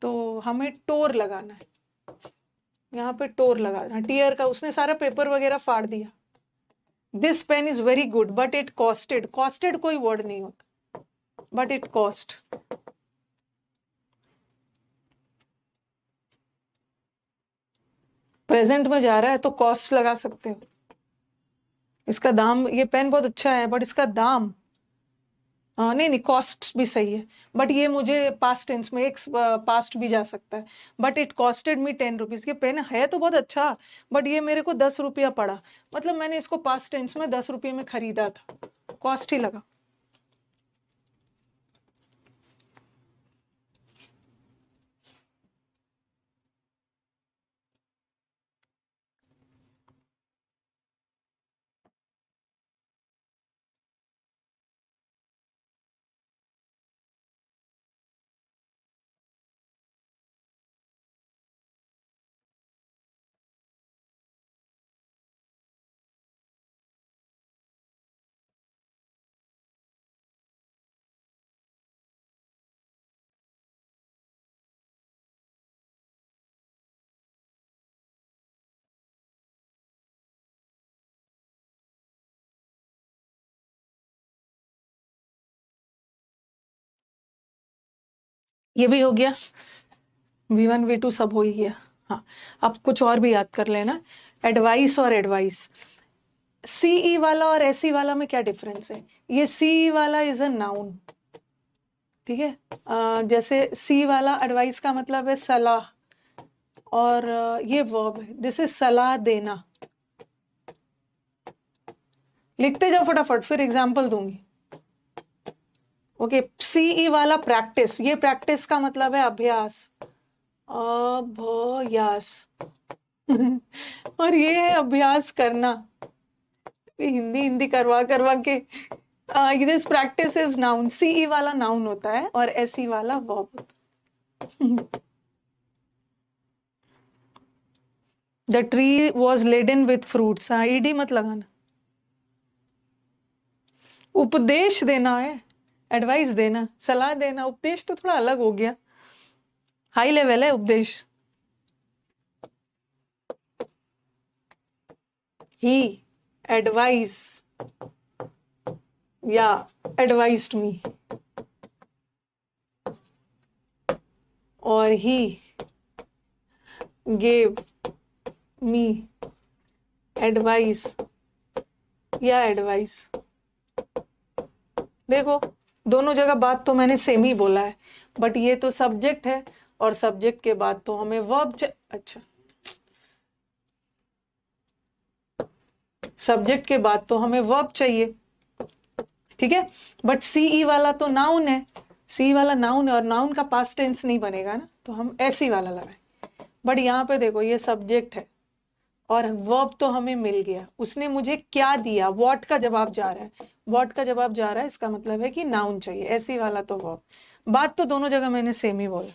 तो हमें टोर लगाना है, यहाँ पे टोर लगाना। टीयर का उसने सारा पेपर वगैरह फाड़ दिया। This pen is very good but it costed, costed कोई वर्ड नहीं होता, बट इट कॉस्ट। प्रेजेंट में जा रहा है तो कॉस्ट लगा सकते हो, इसका दाम, ये पेन बहुत अच्छा है बट इसका दाम, नहीं कॉस्ट भी सही है, बट ये मुझे पास्ट टेंस में एक पास्ट भी जा सकता है। But it costed me 10 rupees, ये पेन है तो बहुत अच्छा, बट ये मेरे को 10 रुपया पड़ा, मतलब मैंने इसको पास्ट टेंस में 10 रुपये में खरीदा था, कॉस्ट ही लगा। ये भी हो गया, V1 V2 सब हो ही गया। हाँ, अब कुछ और भी याद कर लेना। एडवाइस और एडवाइस, CE वाला और SE वाला में क्या डिफरेंस है। ये CE वाला इज अ नाउन, ठीक है। जैसे C वाला एडवाइस का मतलब है सलाह, और ये वर्ब है, दिस इज सलाह देना। लिखते जाओ फटाफट, फिर एग्जाम्पल दूंगी। ओके, CE वाला प्रैक्टिस, ये प्रैक्टिस का मतलब है अभ्यास, अभ्यास और ये है अभ्यास करना, हिंदी हिंदी करवा करवा के। This practice is noun, CE वाला नाउन होता है और SE वाला वर्ब होता है। The tree was laden with fruits, हाँ ED मत लगाना। उपदेश देना है, एडवाइस देना, सलाह देना, उपदेश तो थोड़ा अलग हो गया, हाई लेवल है उपदेश। ही एडवाइस या एडवाइस्ड मी, और ही गेव मी एडवाइस या एडवाइस। देखो, दोनों जगह बात तो मैंने सेम ही बोला है, बट ये तो सब्जेक्ट है और सब्जेक्ट के बाद तो हमें वर्ब अच्छा, सब्जेक्ट के बाद तो हमें वर्ब चाहिए, ठीक है। बट सीई वाला तो नाउन है, सी वाला नाउन है और नाउन का पास्ट टेंस नहीं बनेगा ना, तो हम ऐसी वाला लगाए। बट यहाँ पे देखो ये सब्जेक्ट है और वर्ब तो हमें मिल गया, उसने मुझे क्या दिया, व्हाट का जवाब जा रहा है, व्हाट का जवाब जा रहा है, इसका मतलब है कि नाउन चाहिए, ऐसी वाला तो वर्ब। बात तो दोनों जगह मैंने सेम ही बोला।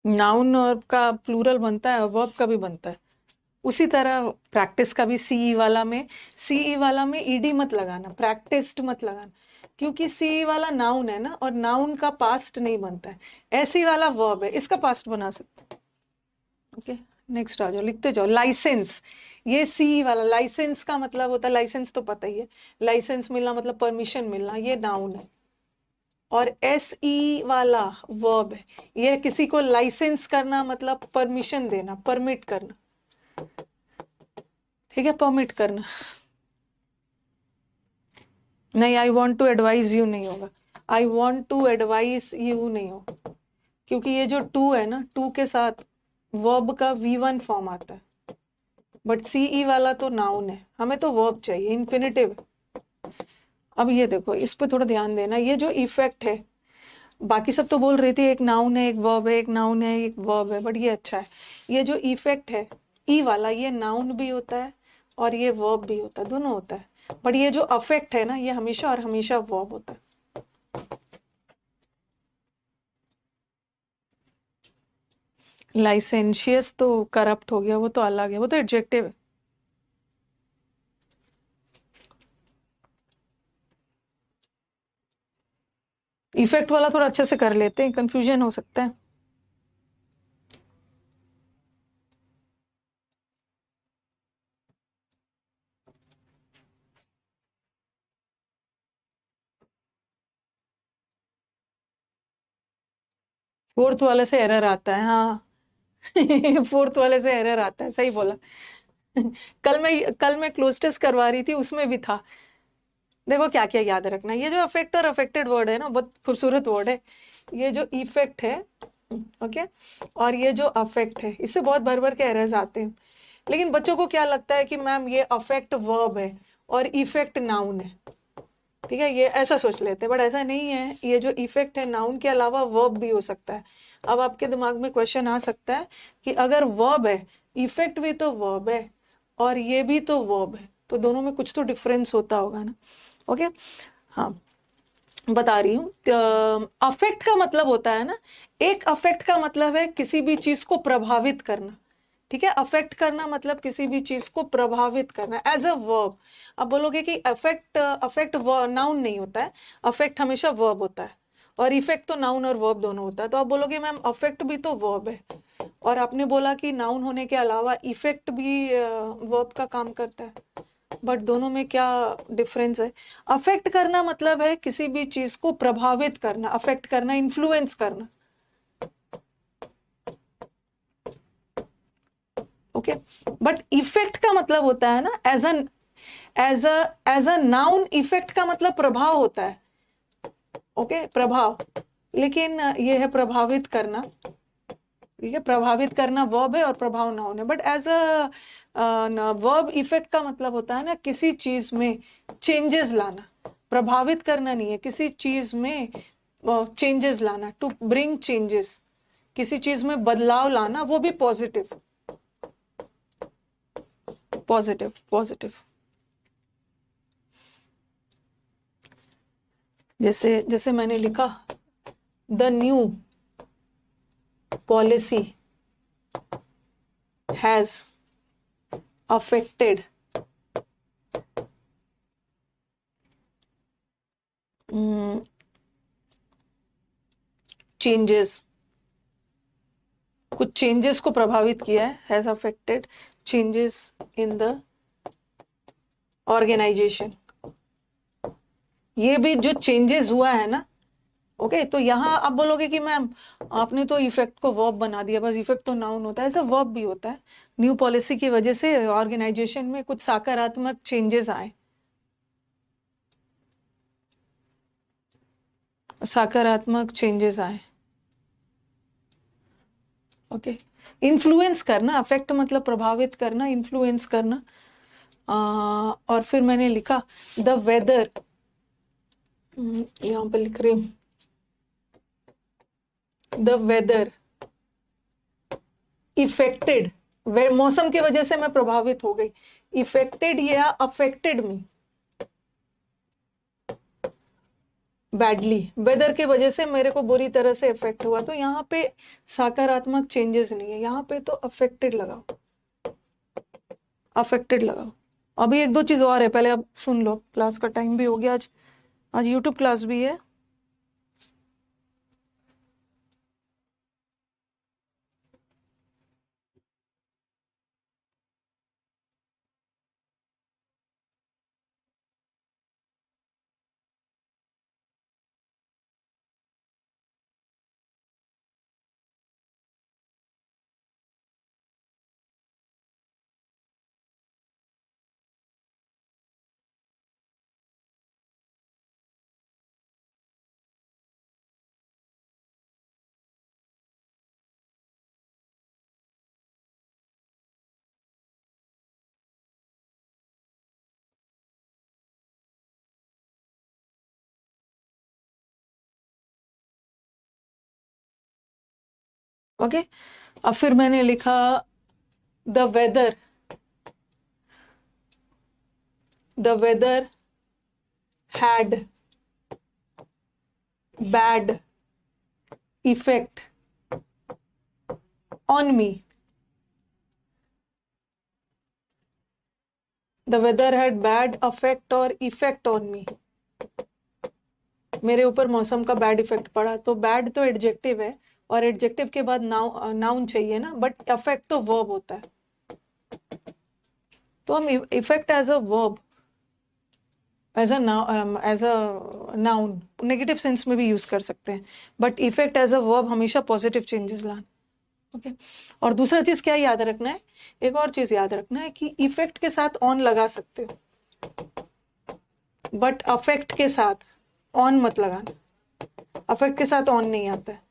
नाउन और का प्लूरल बनता है और वर्ब का भी बनता है, उसी तरह प्रैक्टिस का भी सीई वाला में, सीई वाला में ईडी मत लगाना, प्रैक्टिस्ड मत लगाना, क्योंकि सीई वाला नाउन है ना और नाउन का पास्ट नहीं बनता है, ऐसी वाला वर्ब है, इसका पास्ट बना सकते। ओके, नेक्स्ट आ जाओ, लिखते जाओ। लाइसेंस, ये सीई वाला लाइसेंस का मतलब होता है, लाइसेंस तो पता ही है, लाइसेंस मिलना मतलब परमिशन मिलना, ये नाउन है। और एस ई वाला वर्ब है, ये किसी को लाइसेंस करना मतलब परमिशन देना, परमिट करना, ठीक है, परमिट करना। नहीं, I want to advise you नहीं होगा, I want to advise you नहीं होगा, क्योंकि ये जो टू है ना, टू के साथ वर्ब का V1 फॉर्म आता है, बट सीई वाला तो नाउन है, हमें तो वर्ब चाहिए, इन्फिनिटिव। अब ये देखो, इस पे थोड़ा ध्यान देना, ये जो इफेक्ट है, बाकी सब तो बोल रही थी एक नाउन है एक वर्ब है, एक नाउन है एक वर्ब है, बट ये अच्छा है, ये जो इफेक्ट है ई वाला, ये नाउन भी होता है और ये वर्ब भी होता है, दोनों होता है, बट ये जो अफेक्ट है ना, ये हमेशा और हमेशा वर्ब होता है। लाइसेंशियस तो करप्ट हो गया, वो तो अलग है, वो तो एडजेक्टिव है। इफेक्ट वाला थोड़ा अच्छे से कर लेते हैं, कंफ्यूजन हो सकता है। फोर्थ वाले से एरर आता है, हाँ। फोर्थ वाले से एरर आता है, सही बोला। कल मैं क्लोज टेस्ट करवा रही थी, उसमें भी था। देखो क्या क्या याद रखना, ये जो अफेक्ट और अफेक्टेड वर्ड है ना, बहुत खूबसूरत वर्ड है। ये जो इफेक्ट है, ओके, और ये जो अफेक्ट है, इससे बहुत बार बार के एरर्स आते हैं। लेकिन बच्चों को क्या लगता है कि मैम ये अफेक्ट वर्ब है और इफेक्ट नाउन है, ठीक है, ये ऐसा सोच लेते हैं, बट ऐसा नहीं है। ये जो इफेक्ट है नाउन के अलावा वर्ब भी हो सकता है। अब आपके दिमाग में क्वेश्चन आ सकता है कि अगर वर्ब है, इफेक्ट भी तो वर्ब है और ये भी तो वर्ब है, तो दोनों में कुछ तो डिफरेंस होता होगा ना। ओके, हाँ, बता रही हूँ। अफेक्ट का मतलब होता है ना, एक अफेक्ट का मतलब है किसी भी चीज को प्रभावित करना, ठीक है, अफेक्ट करना मतलब किसी भी चीज को प्रभावित करना, एज अ वर्ब। अब बोलोगे कि अफेक्ट अफेक्ट नाउन नहीं होता है, अफेक्ट हमेशा वर्ब होता है, और इफेक्ट तो नाउन और वर्ब दोनों होता है, तो आप बोलोगे मैम अफेक्ट भी तो वर्ब है, और आपने बोला कि नाउन होने के अलावा इफेक्ट भी वर्ब का काम करता है, बट दोनों में क्या डिफरेंस है। अफेक्ट करना मतलब है किसी भी चीज को प्रभावित करना, अफेक्ट करना, इन्फ्लुएंस करना, ओके। बट इफेक्ट का मतलब होता है ना, एज अ नाउन, इफेक्ट का मतलब प्रभाव होता है, ओके, प्रभाव। लेकिन ये है प्रभावित करना, ठीक है, प्रभावित करना वर्ब है और प्रभाव नाउन है, but as a verb effect का मतलब होता है ना किसी चीज में चेंजेस लाना, प्रभावित करना नहीं है, किसी चीज में चेंजेस लाना, टू ब्रिंग चेंजेस, किसी चीज में बदलाव लाना, वो भी पॉजिटिव, पॉजिटिव, पॉजिटिव। जैसे जैसे मैंने लिखा, the new policy has affected changes कुछ चेंजेस को प्रभावित किया है, has affected changes in the organisation. ये भी जो चेंजेस हुआ है ना, ओके तो यहाँ आप बोलोगे कि मैम आपने तो इफेक्ट को वर्ब बना दिया, बस इफेक्ट तो नाउन होता है, ऐसा वर्ब भी होता है। न्यू पॉलिसी की वजह से ऑर्गेनाइजेशन में कुछ सकारात्मक चेंजेस आए, सकारात्मक चेंजेस आए, ओके। इन्फ्लुएंस करना, अफेक्ट मतलब प्रभावित करना, इन्फ्लुएंस करना। और फिर मैंने लिखा द वेदर, यहां पर लिख रही हूं द वेदर इफेक्टेड, मौसम की वजह से मैं प्रभावित हो गई, इफेक्टेड या अफेक्टेड मी बैडली, वेदर की वजह से मेरे को बुरी तरह से इफेक्ट हुआ। तो यहाँ पे सकारात्मक चेंजेस नहीं है, यहाँ पे तो अफेक्टेड लगाओ, अफेक्टेड लगाओ। अभी एक दो चीज और है, पहले अब सुन लो, क्लास का टाइम भी हो गया, आज आज यूट्यूब क्लास भी है। ओके अब फिर मैंने लिखा the weather, the weather had bad effect on me, the weather had bad affect और इफेक्ट ऑन मी, मेरे ऊपर मौसम का बैड इफेक्ट पड़ा। तो बैड तो एडजेक्टिव है और एडजेक्टिव के बाद नाउन चाहिए ना, बट अफेक्ट तो वर्ब होता है। तो हम effect as a verb, as a noun negative sense में भी यूज कर सकते हैं, but effect as a verb हमेशा पॉजिटिव चेंजेस लाना, ओके। और दूसरा चीज क्या याद रखना है, एक और चीज याद रखना है कि इफेक्ट के साथ ऑन लगा सकते हो, बट अफेक्ट के साथ ऑन मत लगाना, अफेक्ट के साथ ऑन नहीं आता है।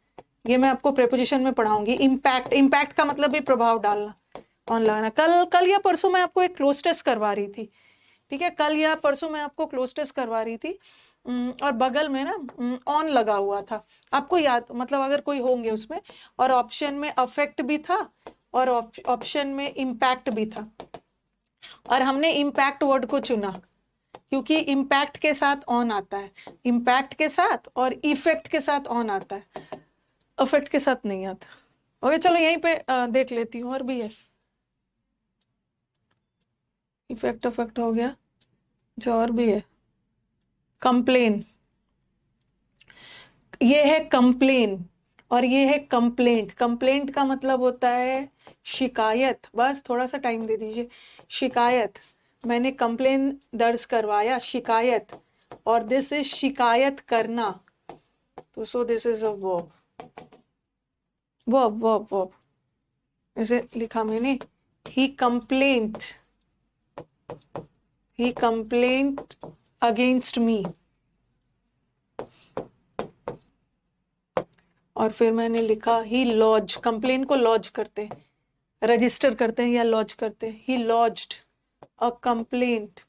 ये मैं आपको प्रेपोजिशन में पढ़ाऊंगी। इम्पैक्ट, इम्पैक्ट का मतलब भी प्रभाव डालना, ऑन लगाना। कल या परसों मैं आपको एक क्लोज टेस्ट करवा रही थी, ठीक है, कल या परसों मैं आपको क्लोज टेस्ट करवा रही थी, और बगल में ना ऑन लगा हुआ था, आपको याद, मतलब अगर कोई होंगे उसमें, और ऑप्शन में अफेक्ट भी था और ऑप्शन में इम्पैक्ट भी था, और हमने इम्पैक्ट वर्ड को चुना क्योंकि इम्पैक्ट के साथ ऑन आता है, इम्पैक्ट के साथ और इफेक्ट के साथ ऑन आता है, अफेक्ट के साथ नहीं आता। ओके चलो यहीं पे देख लेती हूँ, और भी है, इफेक्ट अफेक्ट हो गया, जो और भी है, कंप्लेन, ये है कंप्लेन और ये है कंप्लेंट। कंप्लेंट का मतलब होता है शिकायत, बस थोड़ा सा टाइम दे दीजिए, शिकायत, मैंने कंप्लेन दर्ज करवाया, शिकायत, और दिस इज शिकायत करना, तो so this is a verb, verb verb verb, इसे लिखा मैंने, he complaint, he complaint against me, और फिर मैंने लिखा ही लॉज, कंप्लेन को लॉज करते हैं, रजिस्टर करते हैं या लॉज करते हैं, he lodged a complaint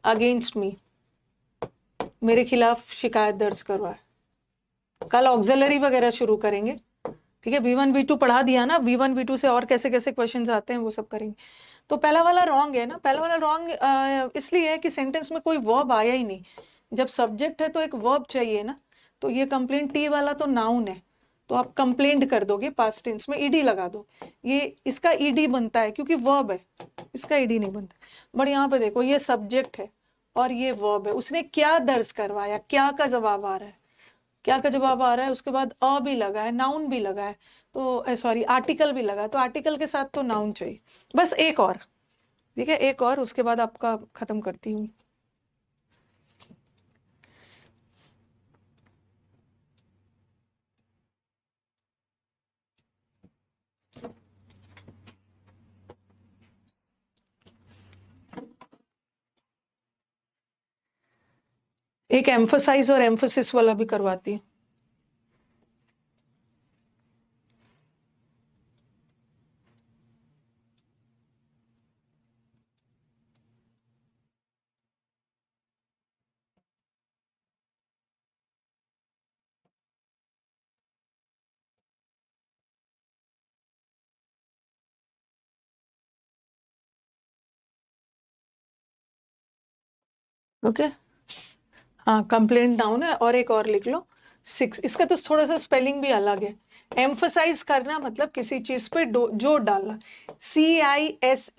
against me, मेरे खिलाफ शिकायत दर्ज करवाए। कल ऑक्सिलरी वगैरह शुरू करेंगे, ठीक है, V1 V2 पढ़ा दिया ना, V1 V2 से और कैसे कैसे क्वेश्चंस आते हैं वो सब करेंगे। तो पहला वाला रॉन्ग है ना, पहला वाला रॉन्ग इसलिए है कि सेंटेंस में कोई वर्ब आया ही नहीं, जब सब्जेक्ट है तो एक वर्ब चाहिए ना, तो ये कंप्लेंट टी वाला तो नाउन है, तो आप कंप्लेंट कर दोगे, पास्ट टेंस में ईडी लगा दो, ये इसका ईडी बनता है क्योंकि वर्ब है, इसका ईडी नहीं बनता। बट यहाँ पे देखो ये सब्जेक्ट है और ये वर्ब है, उसने क्या दर्ज करवाया, क्या का जवाब आ रहा है, क्या का जवाब आ रहा है, उसके बाद अ भी लगा है, नाउन भी लगा है, तो सॉरी आर्टिकल भी लगा है, तो आर्टिकल के साथ तो नाउन चाहिए। बस एक और, ठीक है, एक और, उसके बाद आपका खत्म करती हूँ। एक एम्फसाइज और एम्फोसिस वाला भी करवाती है। ओके, हाँ, कंप्लेंट नाउन है, और एक और लिख लो 6। इसका तो थोड़ा सा स्पेलिंग भी अलग है। एम्फसाइज करना मतलब किसी चीज पे जोर डालना, CISE।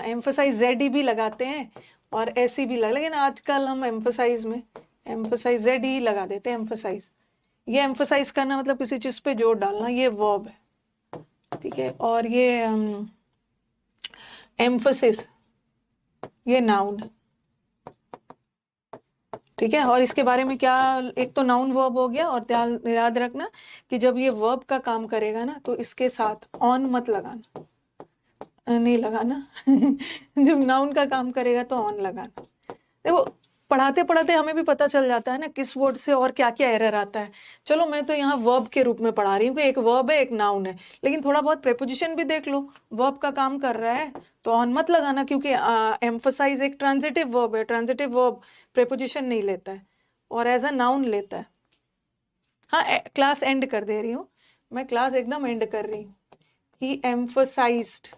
एम्फसाइज ZE भी लगाते हैं और SE भी लगा, लेकिन आजकल हम एम्फसाइज में एम्फसाइज ZE लगा देते हैं, एम्फसाइज। ये एम्फसाइज करना मतलब किसी चीज पे जोर डालना, ये वर्ब है, ठीक है। और ये एम्फसिस, ये नाउन है, ठीक है। और इसके बारे में क्या, एक तो नाउन वर्ब हो गया, और याद रखना कि जब ये वर्ब का काम करेगा ना, तो इसके साथ ऑन मत लगाना, नहीं लगाना जब नाउन का काम करेगा तो ऑन लगाना। देखो, पढ़ाते पढ़ाते हमें भी पता चल जाता है ना किस वर्ड से और क्या क्या एरर आता है। चलो, मैं तो यहाँ वर्ब के रूप में पढ़ा रही हूँ कि एक वर्ब है, एक नाउन है, लेकिन थोड़ा बहुत प्रेपोजिशन भी देख लो। वर्ब का काम कर रहा है तो ऑन मत लगाना, क्योंकि एम्फसाइज एक ट्रांजिटिव वर्ब है, ट्रांजिटिव वर्ब प्रेपोजिशन नहीं लेता है और एज अ नाउन लेता है। हाँ, क्लास एंड कर दे रही हूँ मैं, क्लास एकदम एंड कर रही हूँ। ही एम्फसाइज्ड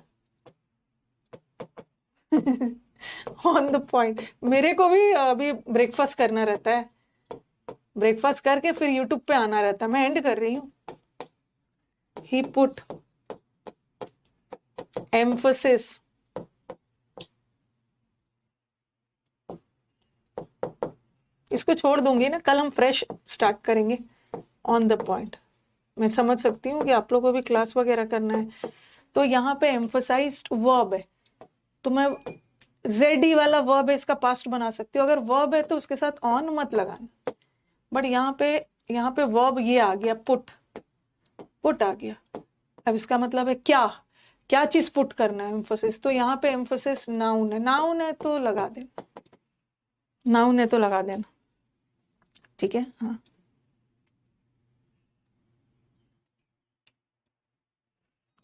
ऑन द पॉइंट। मेरे को भी अभी ब्रेकफास्ट करना रहता है, ब्रेकफास्ट करके फिर यूट्यूब पे आना रहता है, मैं एंड कर रही हूँ। ही पुट एम्फोसिस इसको छोड़ दूंगी ना, कल हम फ्रेश स्टार्ट करेंगे ऑन द पॉइंट। मैं समझ सकती हूँ कि आप लोगों को भी क्लास वगैरह करना है। तो यहाँ पे एम्फोसाइज्ड वर्ब है, तो मैं ZE वाला वर्ब है, इसका पास्ट बना सकती हूँ। अगर वर्ब है तो उसके साथ ऑन मत लगाना, बट यहाँ पे वर्ब ये आ गया, पुट आ गया। अब इसका मतलब है क्या, क्या चीज पुट करना है, एम्फोसिस। तो यहाँ पे एम्फोसिस नाउन है, नाउन है तो लगा देना, नाउन है तो लगा देना, ठीक है। हाँ,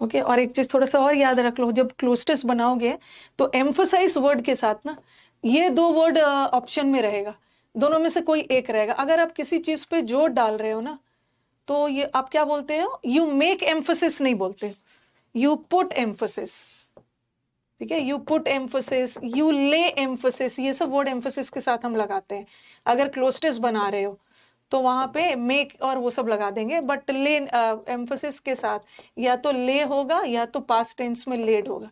ओके। और एक चीज थोड़ा सा और याद रख लो, जब क्लोस्टस बनाओगे तो एम्फोसाइज वर्ड के साथ ना ये दो वर्ड ऑप्शन में रहेगा, दोनों में से कोई एक रहेगा। अगर आप किसी चीज पे जोर डाल रहे हो ना, तो ये आप क्या बोलते हो, यू मेक एम्फोसिस नहीं बोलते, यू पुट एम्फोसिस, ठीक है। यू पुट एम्फोसिस, यू ले एम्फोसिस, ये सब वर्ड एम्फोसिस के साथ हम लगाते हैं। अगर क्लोस्टस बना रहे हो तो वहां पे मेक और वो सब लगा देंगे, बट ले एम्फोसिस के साथ या तो ले होगा या तो पास्ट टेंस में लेड होगा।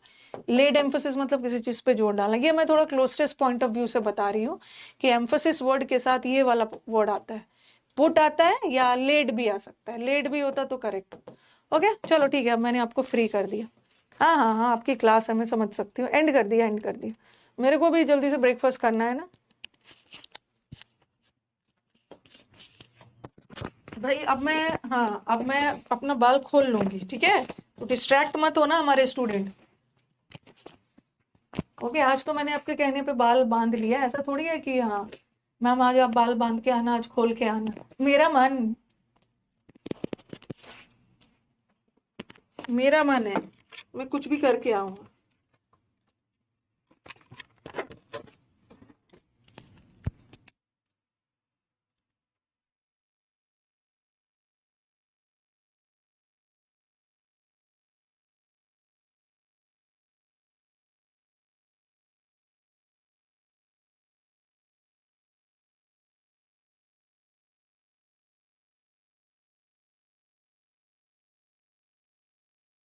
लेड एम्फोसिस मतलब किसी चीज पे जोर डालना। ये मैं थोड़ा क्लोस्टस पॉइंट ऑफ व्यू से बता रही हूँ कि एम्फोसिस वर्ड के साथ ये वाला वर्ड आता है, पुट आता है, या लेड भी आ सकता है, लेड भी होता तो करेक्ट। ओके, चलो ठीक है, अब मैंने आपको फ्री कर दिया। हाँ हाँ हाँ, आपकी क्लास है, मैं समझ सकती हूँ। एंड कर दिया, एंड कर दिया। मेरे को भी जल्दी से ब्रेकफास्ट करना है ना भाई। अब मैं, हाँ, अब मैं अपना बाल खोल लूंगी, ठीक है। तो डिस्ट्रैक्ट मत होना हमारे स्टूडेंट। ओके, आज तो मैंने आपके कहने पे बाल बांध लिया, ऐसा थोड़ी है कि हाँ मैम आज आप बाल बांध के आना, आज खोल के आना। मेरा मन, मेरा मन है, मैं कुछ भी करके आऊंगा।